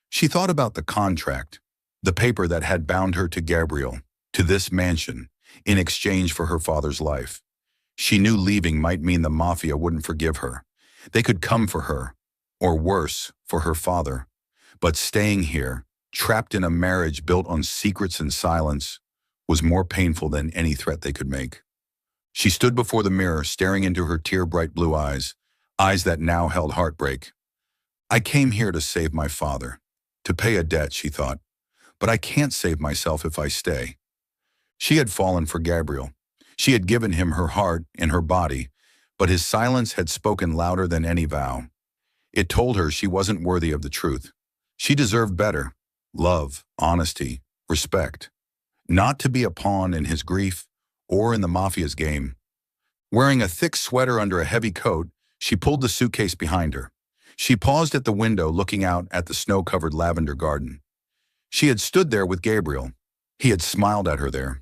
She thought about the contract, the paper that had bound her to Gabriel, to this mansion, in exchange for her father's life. She knew leaving might mean the mafia wouldn't forgive her. They could come for her, or worse, for her father. But staying here, trapped in a marriage built on secrets and silence, was more painful than any threat they could make. She stood before the mirror, staring into her tear-bright blue eyes, eyes that now held heartbreak. I came here to save my father, to pay a debt, she thought, but I can't save myself if I stay. She had fallen for Gabriel. She had given him her heart and her body, but his silence had spoken louder than any vow. It told her she wasn't worthy of the truth. She deserved better: love, honesty, respect. Not to be a pawn in his grief or in the mafia's game. Wearing a thick sweater under a heavy coat, she pulled the suitcase behind her. She paused at the window, looking out at the snow-covered lavender garden. She had stood there with Gabriel. He had smiled at her there.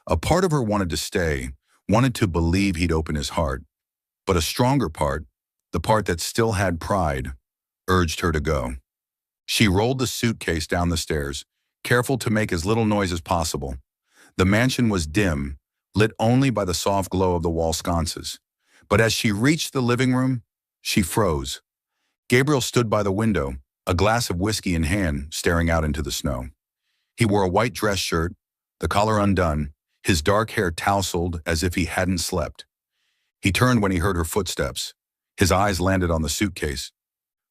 A part of her wanted to stay, wanted to believe he'd open his heart. But a stronger part, the part that still had pride, urged her to go. She rolled the suitcase down the stairs, careful to make as little noise as possible. The mansion was dim, lit only by the soft glow of the wall sconces. But as she reached the living room, she froze. Gabriel stood by the window, a glass of whiskey in hand, staring out into the snow. He wore a white dress shirt, the collar undone, his dark hair tousled as if he hadn't slept. He turned when he heard her footsteps. His eyes landed on the suitcase.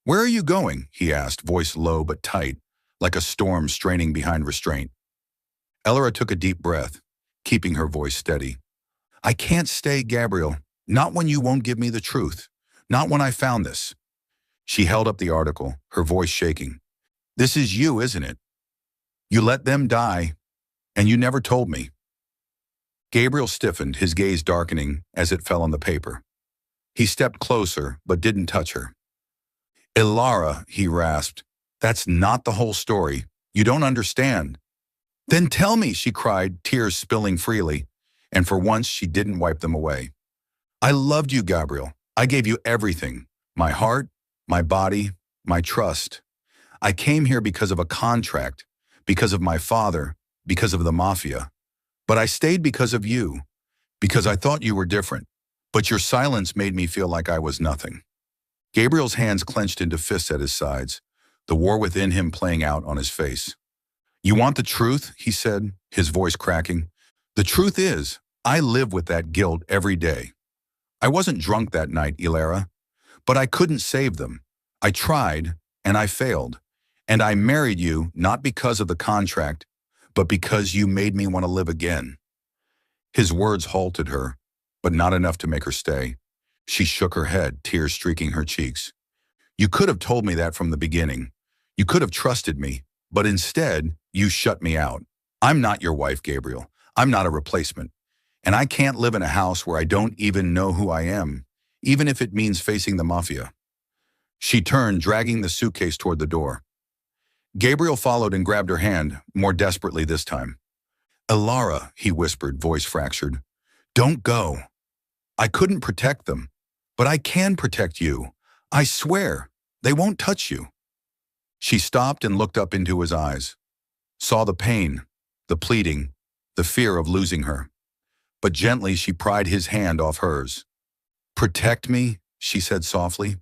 "Where are you going?" he asked, voice low but tight, like a storm straining behind restraint. Elora took a deep breath, keeping her voice steady. "I can't stay, Gabriel. Not when you won't give me the truth. Not when I found this." She held up the article, her voice shaking. "This is you, isn't it? You let them die, and you never told me." Gabriel stiffened, his gaze darkening as it fell on the paper. He stepped closer, but didn't touch her. "Elora," he rasped, "that's not the whole story. You don't understand." "Then tell me," she cried, tears spilling freely, and for once she didn't wipe them away. "I loved you, Gabriel. I gave you everything. My heart, my body, my trust. I came here because of a contract, because of my father, because of the mafia. But I stayed because of you, because I thought you were different. But your silence made me feel like I was nothing." Gabriel's hands clenched into fists at his sides, the war within him playing out on his face. "You want the truth?" he said, his voice cracking. "The truth is, I live with that guilt every day. I wasn't drunk that night, Elora, but I couldn't save them. I tried, and I failed. And I married you not because of the contract, but because you made me want to live again." His words halted her, but not enough to make her stay. She shook her head, tears streaking her cheeks. "You could have told me that from the beginning. You could have trusted me, but instead, you shut me out. I'm not your wife, Gabriel. I'm not a replacement. And I can't live in a house where I don't even know who I am, even if it means facing the mafia." She turned, dragging the suitcase toward the door. Gabriel followed and grabbed her hand, more desperately this time. "Elora," he whispered, voice fractured. "Don't go. I couldn't protect them, but I can protect you. I swear, they won't touch you." She stopped and looked up into his eyes, saw the pain, the pleading, the fear of losing her. But gently she pried his hand off hers. "Protect me," she said softly.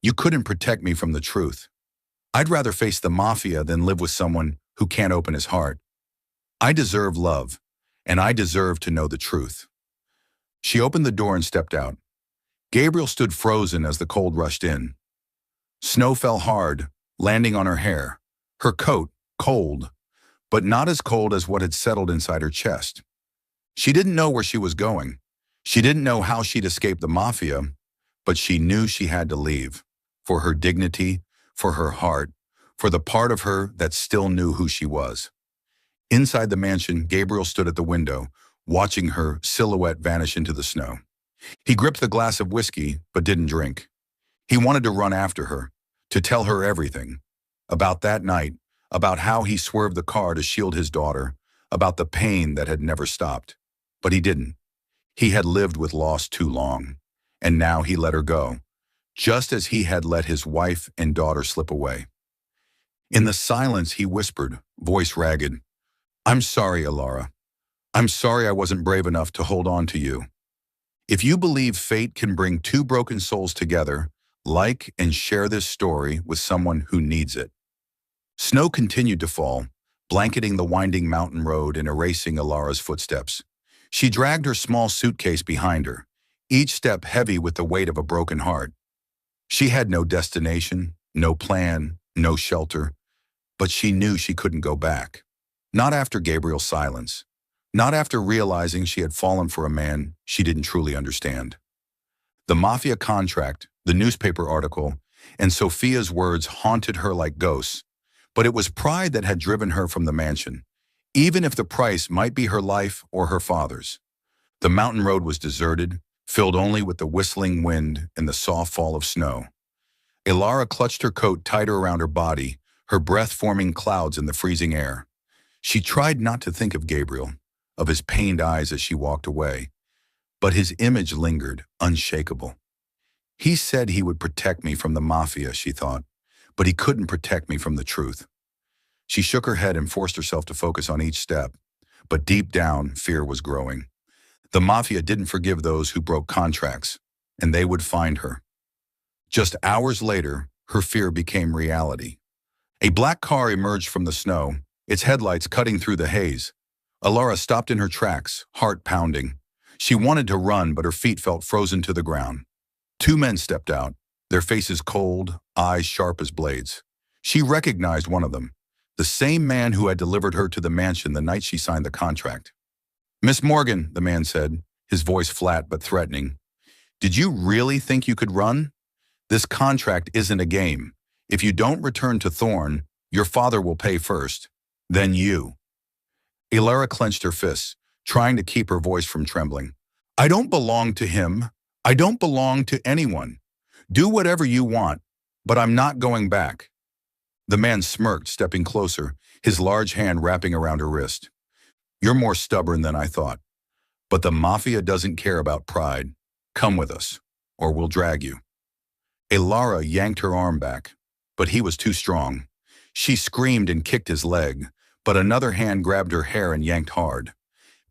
"You couldn't protect me from the truth. I'd rather face the mafia than live with someone who can't open his heart. I deserve love, and I deserve to know the truth." She opened the door and stepped out. Gabriel stood frozen as the cold rushed in. Snow fell hard, landing on her hair, her coat cold, but not as cold as what had settled inside her chest. She didn't know where she was going. She didn't know how she'd escape the mafia, but she knew she had to leave, for her dignity, for her heart, for the part of her that still knew who she was. Inside the mansion, Gabriel stood at the window, watching her silhouette vanish into the snow. He gripped the glass of whiskey, but didn't drink. He wanted to run after her, to tell her everything. About that night, about how he swerved the car to shield his daughter, about the pain that had never stopped. But he didn't. He had lived with loss too long, and now he let her go, just as he had let his wife and daughter slip away. In the silence, he whispered, voice ragged, "I'm sorry, Elora. I'm sorry I wasn't brave enough to hold on to you. If you believe fate can bring two broken souls together, like and share this story with someone who needs it." Snow continued to fall, blanketing the winding mountain road and erasing Ilara's footsteps. She dragged her small suitcase behind her, each step heavy with the weight of a broken heart. She had no destination, no plan, no shelter, but she knew she couldn't go back. Not after Gabriel's silence. Not after realizing she had fallen for a man she didn't truly understand. The mafia contract, the newspaper article, and Sophia's words haunted her like ghosts, but it was pride that had driven her from the mansion, even if the price might be her life or her father's. The mountain road was deserted, filled only with the whistling wind and the soft fall of snow. Ilara clutched her coat tighter around her body, her breath forming clouds in the freezing air. She tried not to think of Gabriel, of his pained eyes as she walked away, but his image lingered, unshakable. He said he would protect me from the mafia, she thought, but he couldn't protect me from the truth. She shook her head and forced herself to focus on each step, but deep down, fear was growing. The mafia didn't forgive those who broke contracts, and they would find her. Just hours later, her fear became reality. A black car emerged from the snow, its headlights cutting through the haze. Ilara stopped in her tracks, heart pounding. She wanted to run, but her feet felt frozen to the ground. Two men stepped out, their faces cold, eyes sharp as blades. She recognized one of them, the same man who had delivered her to the mansion the night she signed the contract. "Miss Morgan," the man said, his voice flat but threatening, "did you really think you could run? This contract isn't a game. If you don't return to Thorn, your father will pay first, then you." Ilara clenched her fists, trying to keep her voice from trembling. "I don't belong to him. I don't belong to anyone. Do whatever you want, but I'm not going back." The man smirked, stepping closer, his large hand wrapping around her wrist. "You're more stubborn than I thought. But the mafia doesn't care about pride. Come with us, or we'll drag you." Ilara yanked her arm back, but he was too strong. She screamed and kicked his leg, but another hand grabbed her hair and yanked hard.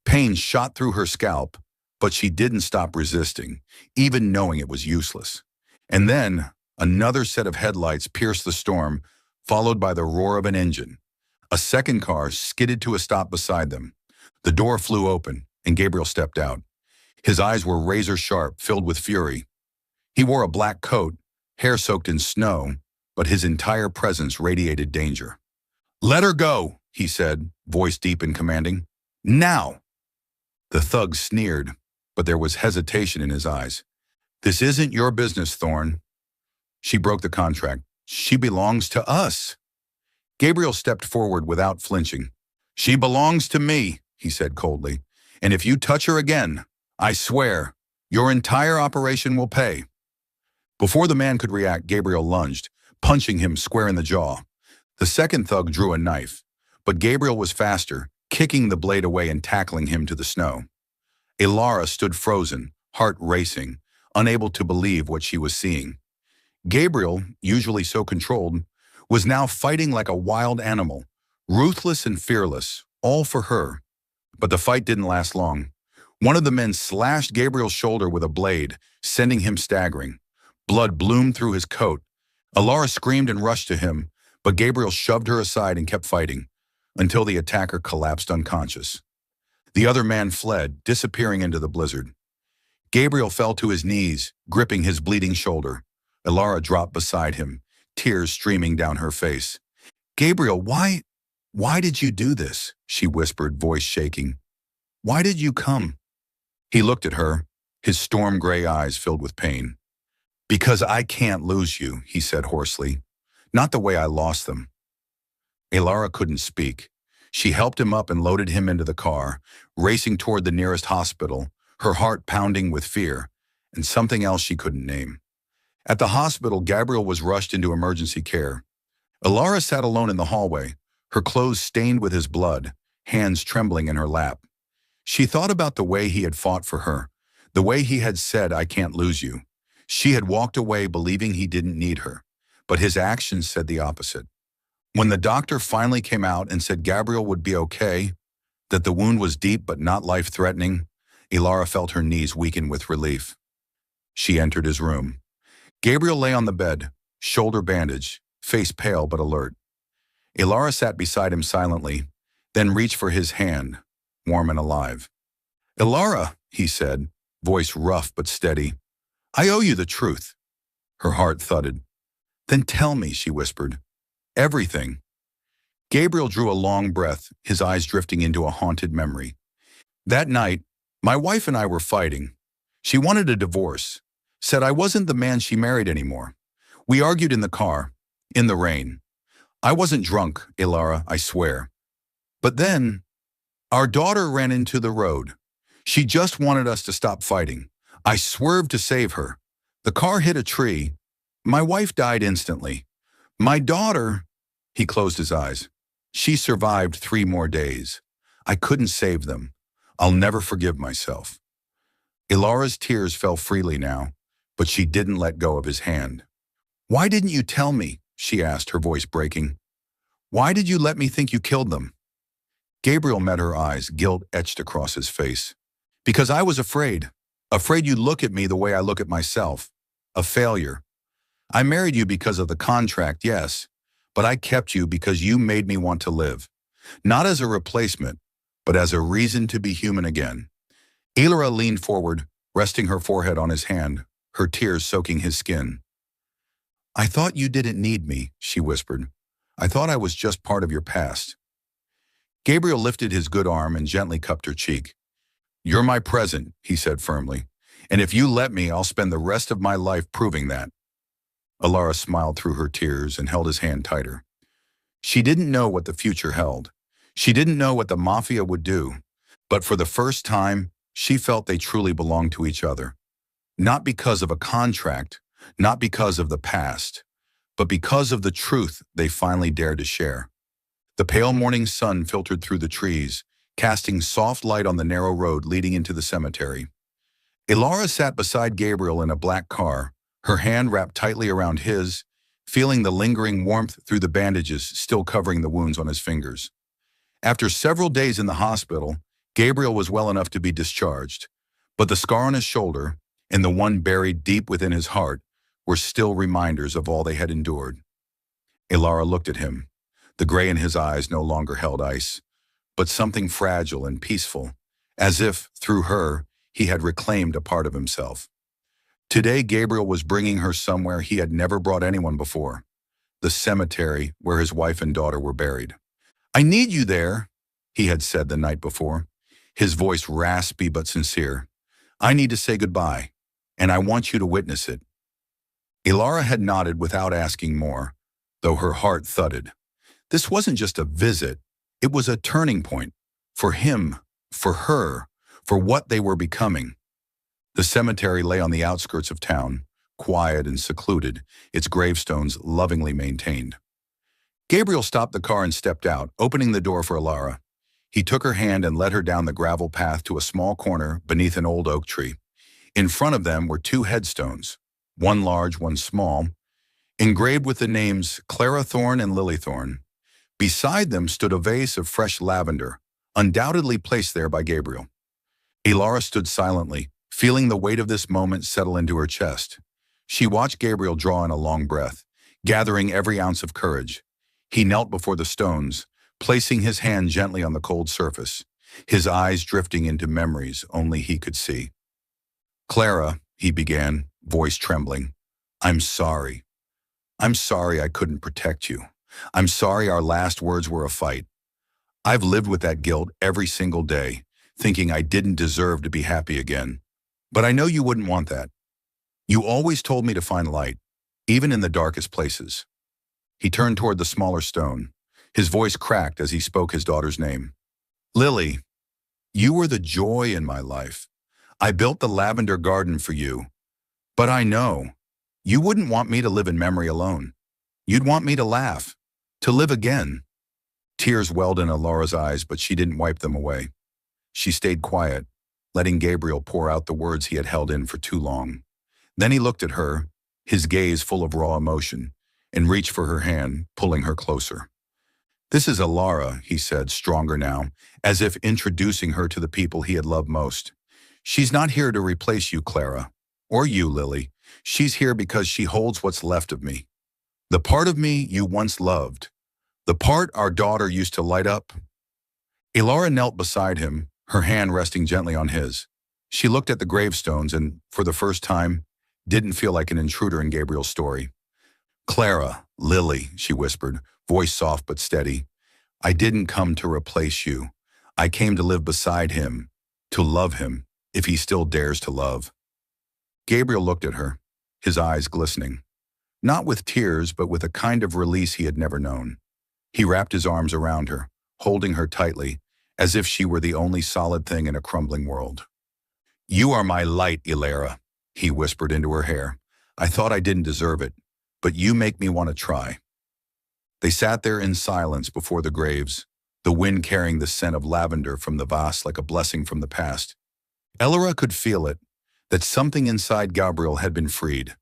Pain shot through her scalp, but she didn't stop resisting, even knowing it was useless. And then, another set of headlights pierced the storm, followed by the roar of an engine. A second car skidded to a stop beside them. The door flew open, and Gabriel stepped out. His eyes were razor-sharp, filled with fury. He wore a black coat, hair soaked in snow, but his entire presence radiated danger. "Let her go," he said, voice deep and commanding. "Now!" The thug sneered, but there was hesitation in his eyes. "This isn't your business, Thorn." She broke the contract. "She belongs to us." Gabriel stepped forward without flinching. "She belongs to me," he said coldly. "And if you touch her again, I swear, your entire operation will pay." Before the man could react, Gabriel lunged, punching him square in the jaw. The second thug drew a knife, but Gabriel was faster, kicking the blade away and tackling him to the snow. Ilara stood frozen, heart racing, unable to believe what she was seeing. Gabriel, usually so controlled, was now fighting like a wild animal, ruthless and fearless, all for her. But the fight didn't last long. One of the men slashed Gabriel's shoulder with a blade, sending him staggering. Blood bloomed through his coat. Ilara screamed and rushed to him, but Gabriel shoved her aside and kept fighting, until the attacker collapsed unconscious. The other man fled, disappearing into the blizzard. Gabriel fell to his knees, gripping his bleeding shoulder. Ilara dropped beside him, tears streaming down her face. "Gabriel, why did you do this?" she whispered, voice shaking. "Why did you come?" He looked at her, his storm gray eyes filled with pain. "Because I can't lose you," he said hoarsely. "Not the way I lost them." Ilara couldn't speak. She helped him up and loaded him into the car, racing toward the nearest hospital, her heart pounding with fear, and something else she couldn't name. At the hospital, Gabriel was rushed into emergency care. Ilara sat alone in the hallway, her clothes stained with his blood, hands trembling in her lap. She thought about the way he had fought for her, the way he had said, "I can't lose you." She had walked away believing he didn't need her, but his actions said the opposite. When the doctor finally came out and said Gabriel would be okay, that the wound was deep but not life-threatening, Ilara felt her knees weaken with relief. She entered his room. Gabriel lay on the bed, shoulder bandaged, face pale but alert. Ilara sat beside him silently, then reached for his hand, warm and alive. "Ilara," he said, voice rough but steady, "I owe you the truth." Her heart thudded. "Then tell me," she whispered. "Everything." Gabriel drew a long breath, his eyes drifting into a haunted memory. "That night, my wife and I were fighting. She wanted a divorce, said I wasn't the man she married anymore. We argued in the car, in the rain. I wasn't drunk, Ilara, I swear. But then, our daughter ran into the road. She just wanted us to stop fighting. I swerved to save her. The car hit a tree. My wife died instantly. My daughter," he closed his eyes, "she survived 3 more days. I couldn't save them. I'll never forgive myself." Ilara's tears fell freely now, but she didn't let go of his hand. "Why didn't you tell me?" she asked, her voice breaking. "Why did you let me think you killed them?" Gabriel met her eyes, guilt etched across his face. "Because I was afraid. Afraid you'd look at me the way I look at myself. A failure. I married you because of the contract, yes, but I kept you because you made me want to live. Not as a replacement, but as a reason to be human again." Ilara leaned forward, resting her forehead on his hand, her tears soaking his skin. "I thought you didn't need me," she whispered. "I thought I was just part of your past." Gabriel lifted his good arm and gently cupped her cheek. "You're my present," he said firmly, "and if you let me, I'll spend the rest of my life proving that." Ilara smiled through her tears and held his hand tighter. She didn't know what the future held. She didn't know what the Mafia would do, but for the first time, she felt they truly belonged to each other. Not because of a contract, not because of the past, but because of the truth they finally dared to share. The pale morning sun filtered through the trees, casting soft light on the narrow road leading into the cemetery. Ilara sat beside Gabriel in a black car, her hand wrapped tightly around his, feeling the lingering warmth through the bandages still covering the wounds on his fingers. After several days in the hospital, Gabriel was well enough to be discharged, but the scar on his shoulder and the one buried deep within his heart were still reminders of all they had endured. Ilara looked at him. The gray in his eyes no longer held ice, but something fragile and peaceful, as if, through her, he had reclaimed a part of himself. Today, Gabriel was bringing her somewhere he had never brought anyone before, the cemetery where his wife and daughter were buried. "I need you there," he had said the night before, his voice raspy but sincere. "I need to say goodbye, and I want you to witness it." Ilara had nodded without asking more, though her heart thudded. This wasn't just a visit, it was a turning point. For him, for her, for what they were becoming. The cemetery lay on the outskirts of town, quiet and secluded, its gravestones lovingly maintained. Gabriel stopped the car and stepped out, opening the door for Ilara. He took her hand and led her down the gravel path to a small corner beneath an old oak tree. In front of them were 2 headstones, one large, one small, engraved with the names Clara Thorne and Lily Thorne. Beside them stood a vase of fresh lavender, undoubtedly placed there by Gabriel. Ilara stood silently, feeling the weight of this moment settle into her chest. She watched Gabriel draw in a long breath, gathering every ounce of courage. He knelt before the stones, placing his hand gently on the cold surface, his eyes drifting into memories only he could see. "Clara," he began, voice trembling, "I'm sorry. I'm sorry I couldn't protect you. I'm sorry our last words were a fight. I've lived with that guilt every single day, thinking I didn't deserve to be happy again. But I know you wouldn't want that. You always told me to find light, even in the darkest places." He turned toward the smaller stone. His voice cracked as he spoke his daughter's name. "Lily, you were the joy in my life. I built the lavender garden for you. But I know, you wouldn't want me to live in memory alone. You'd want me to laugh, to live again." Tears welled in Ilara's eyes, but she didn't wipe them away. She stayed quiet, letting Gabriel pour out the words he had held in for too long. Then he looked at her, his gaze full of raw emotion, and reached for her hand, pulling her closer. "This is Ilara," he said, stronger now, as if introducing her to the people he had loved most. "She's not here to replace you, Clara, or you, Lily. She's here because she holds what's left of me. The part of me you once loved, The part our daughter used to light up? Ilara knelt beside him, her hand resting gently on his. She looked at the gravestones and, for the first time, didn't feel like an intruder in Gabriel's story. Clara, Lily, she whispered, voice soft but steady. I didn't come to replace you. I came to live beside him, to love him, if he still dares to love. Gabriel looked at her, his eyes glistening. Not with tears, but with a kind of release he had never known. He wrapped his arms around her, holding her tightly, as if she were the only solid thing in a crumbling world. You are my light, Ilara, he whispered into her hair. I thought I didn't deserve it, but you make me want to try. They sat there in silence before the graves, the wind carrying the scent of lavender from the vase like a blessing from the past. Ilara could feel it, that something inside Gabriel had been freed,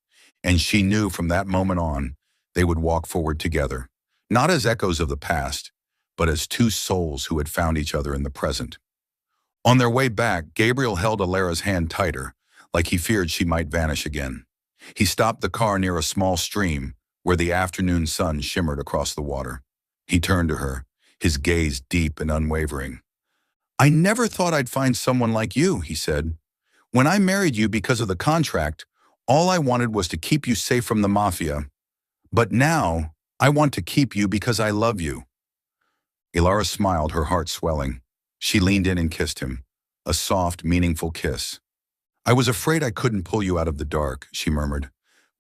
and she knew from that moment on they would walk forward together, not as echoes of the past, but as two souls who had found each other in the present. On their way back, Gabriel held Ilara's hand tighter, like he feared she might vanish again. He stopped the car near a small stream where the afternoon sun shimmered across the water. He turned to her, his gaze deep and unwavering. I never thought I'd find someone like you, he said. When I married you because of the contract, all I wanted was to keep you safe from the mafia. But now, I want to keep you because I love you. Ilara smiled, her heart swelling. She leaned in and kissed him, a soft, meaningful kiss. I was afraid I couldn't pull you out of the dark, she murmured.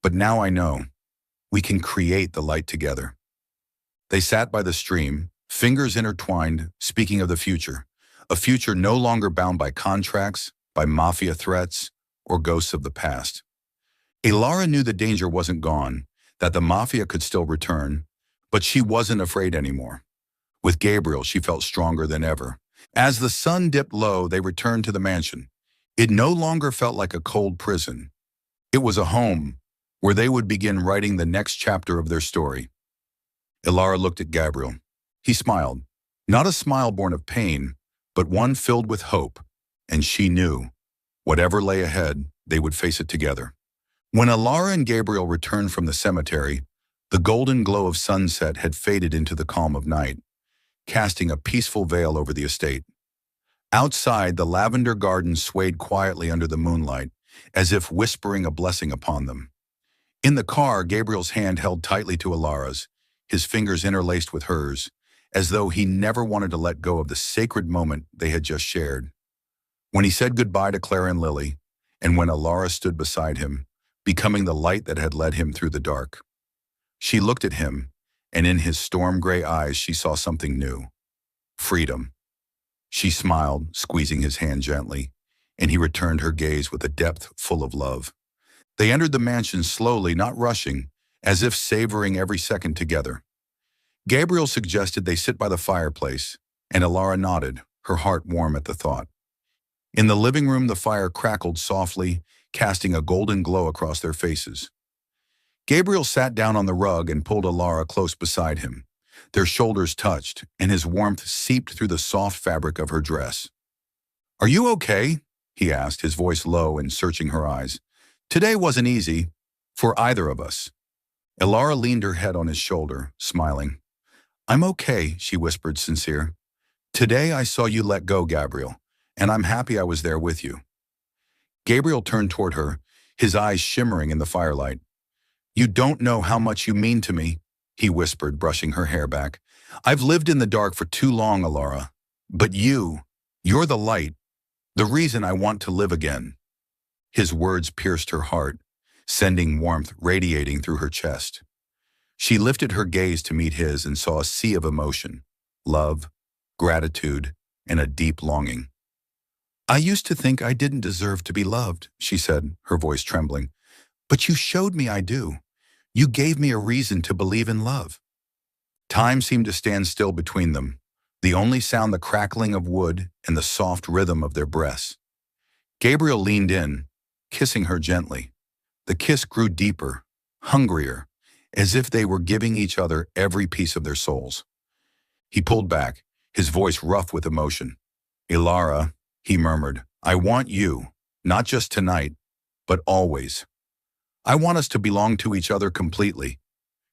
But now I know. We can create the light together. They sat by the stream, fingers intertwined, speaking of the future, a future no longer bound by contracts, by mafia threats, or ghosts of the past. Ilara knew the danger wasn't gone, that the mafia could still return, but she wasn't afraid anymore. With Gabriel, she felt stronger than ever. As the sun dipped low, they returned to the mansion. It no longer felt like a cold prison. It was a home where they would begin writing the next chapter of their story. Ilara looked at Gabriel. He smiled, not a smile born of pain, but one filled with hope, and she knew, whatever lay ahead, they would face it together. When Ilara and Gabriel returned from the cemetery, the golden glow of sunset had faded into the calm of night, casting a peaceful veil over the estate. Outside, the lavender garden swayed quietly under the moonlight, as if whispering a blessing upon them. In the car, Gabriel's hand held tightly to Ilara's, his fingers interlaced with hers, as though he never wanted to let go of the sacred moment they had just shared. When he said goodbye to Clara and Lily, and when Ilara stood beside him, becoming the light that had led him through the dark, she looked at him, and in his storm-gray eyes she saw something new. Freedom. She smiled, squeezing his hand gently, and he returned her gaze with a depth full of love. They entered the mansion slowly, not rushing, as if savoring every second together. Gabriel suggested they sit by the fireplace, and Ilara nodded, her heart warm at the thought. In the living room, the fire crackled softly, casting a golden glow across their faces. Gabriel sat down on the rug and pulled Ilara close beside him. Their shoulders touched, and his warmth seeped through the soft fabric of her dress. Are you okay? He asked, his voice low and searching her eyes. Today wasn't easy, for either of us. Ilara leaned her head on his shoulder, smiling. I'm okay, she whispered, sincere. Today I saw you let go, Gabriel, and I'm happy I was there with you. Gabriel turned toward her, his eyes shimmering in the firelight. You don't know how much you mean to me, he whispered, brushing her hair back. I've lived in the dark for too long, Ilara. But you're the light, the reason I want to live again. His words pierced her heart, sending warmth radiating through her chest. She lifted her gaze to meet his and saw a sea of emotion, love, gratitude, and a deep longing. I used to think I didn't deserve to be loved, she said, her voice trembling. But you showed me I do. You gave me a reason to believe in love. Time seemed to stand still between them, the only sound the crackling of wood and the soft rhythm of their breaths. Gabriel leaned in, kissing her gently. The kiss grew deeper, hungrier, as if they were giving each other every piece of their souls. He pulled back, his voice rough with emotion. Ilara, he murmured, I want you, not just tonight, but always. I want us to belong to each other completely.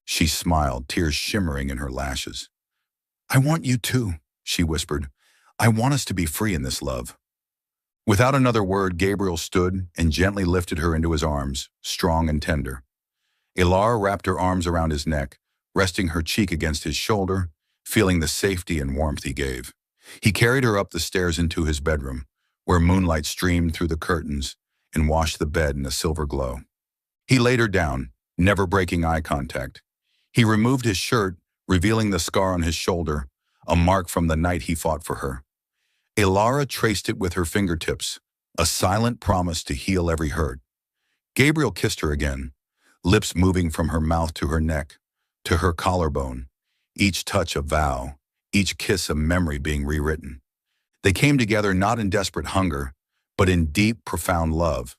She smiled, tears shimmering in her lashes. I want you too, she whispered. I want us to be free in this love. Without another word, Gabriel stood and gently lifted her into his arms, strong and tender. Ilara wrapped her arms around his neck, resting her cheek against his shoulder, feeling the safety and warmth he gave. He carried her up the stairs into his bedroom, where moonlight streamed through the curtains and washed the bed in a silver glow. He laid her down, never breaking eye contact. He removed his shirt, revealing the scar on his shoulder, a mark from the night he fought for her. Ilara traced it with her fingertips, a silent promise to heal every hurt. Gabriel kissed her again, lips moving from her mouth to her neck, to her collarbone, each touch a vow, each kiss a memory being rewritten. They came together not in desperate hunger, but in deep, profound love,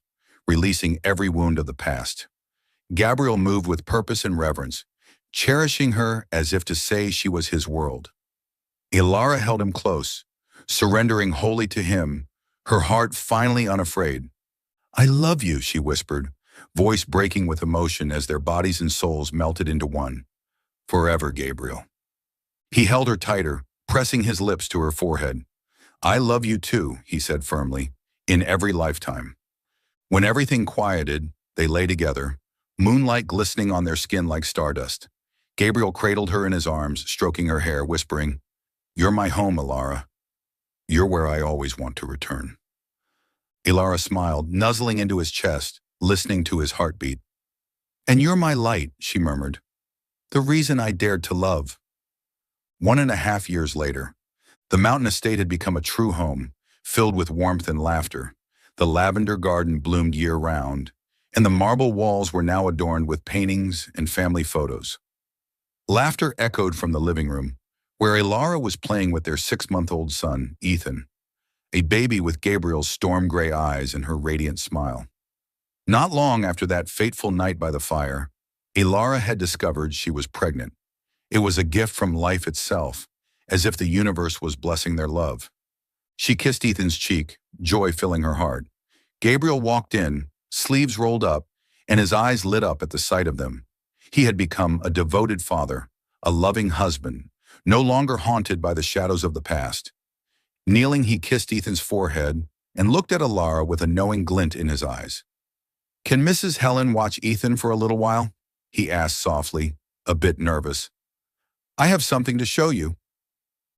releasing every wound of the past. Gabriel moved with purpose and reverence, cherishing her as if to say she was his world. Ilara held him close, surrendering wholly to him, her heart finally unafraid. I love you, she whispered, voice breaking with emotion as their bodies and souls melted into one. Forever, Gabriel. He held her tighter, pressing his lips to her forehead. I love you too, he said firmly, in every lifetime. When everything quieted, they lay together, moonlight glistening on their skin like stardust. Gabriel cradled her in his arms, stroking her hair, whispering, You're my home, Ilara. You're where I always want to return. Ilara smiled, nuzzling into his chest, listening to his heartbeat. And you're my light, she murmured. The reason I dared to love. 1.5 years later, the mountain estate had become a true home, filled with warmth and laughter. The lavender garden bloomed year-round, and the marble walls were now adorned with paintings and family photos. Laughter echoed from the living room, where Ilara was playing with their 6-month-old son, Ethan, a baby with Gabriel's storm-gray eyes and her radiant smile. Not long after that fateful night by the fire, Ilara had discovered she was pregnant. It was a gift from life itself, as if the universe was blessing their love. She kissed Ethan's cheek, joy filling her heart. Gabriel walked in, sleeves rolled up, and his eyes lit up at the sight of them. He had become a devoted father, a loving husband, no longer haunted by the shadows of the past. Kneeling, he kissed Ethan's forehead and looked at Ilara with a knowing glint in his eyes. Can Mrs. Helen watch Ethan for a little while? He asked softly, a bit nervous. I have something to show you.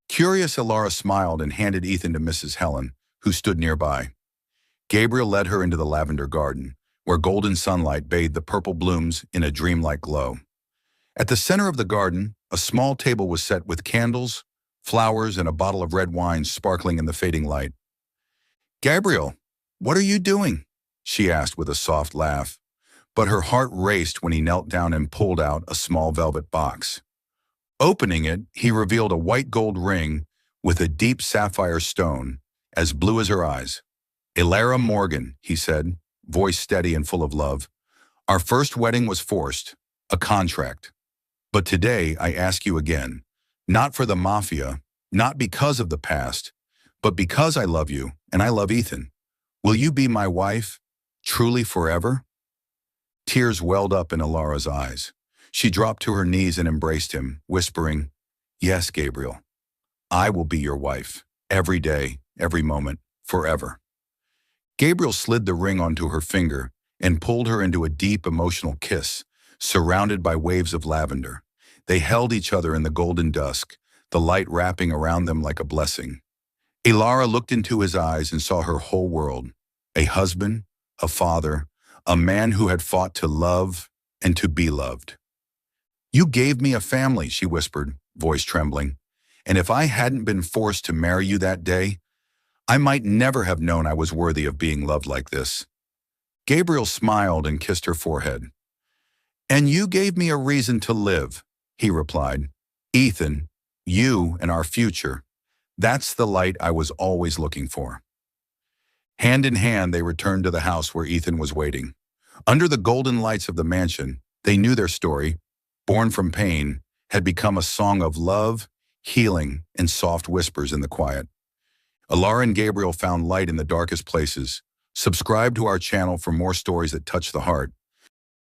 Curious, Ilara smiled and handed Ethan to Mrs. Helen, who stood nearby. Gabriel led her into the lavender garden, where golden sunlight bathed the purple blooms in a dreamlike glow. At the center of the garden, a small table was set with candles, flowers, and a bottle of red wine sparkling in the fading light. Gabriel, what are you doing? She asked with a soft laugh, but her heart raced when he knelt down and pulled out a small velvet box. Opening it, he revealed a white gold ring with a deep sapphire stone, as blue as her eyes. Ilara Morgan, he said, voice steady and full of love. Our first wedding was forced, a contract. But today I ask you again, not for the mafia, not because of the past, but because I love you and I love Ethan. Will you be my wife, truly forever? Tears welled up in Ilara's eyes. She dropped to her knees and embraced him, whispering, Yes, Gabriel, I will be your wife, every day, every moment, forever. Gabriel slid the ring onto her finger and pulled her into a deep emotional kiss, surrounded by waves of lavender. They held each other in the golden dusk, the light wrapping around them like a blessing. Ilara looked into his eyes and saw her whole world, a husband, a father, a man who had fought to love and to be loved. You gave me a family, she whispered, voice trembling, and if I hadn't been forced to marry you that day, I might never have known I was worthy of being loved like this. Gabriel smiled and kissed her forehead. And you gave me a reason to live, he replied. Ethan, you and our future, that's the light I was always looking for. Hand in hand, they returned to the house where Ethan was waiting. Under the golden lights of the mansion, they knew their story, born from pain, had become a song of love, healing, and soft whispers in the quiet. Ilara and Gabriel found light in the darkest places. Subscribe to our channel for more stories that touch the heart.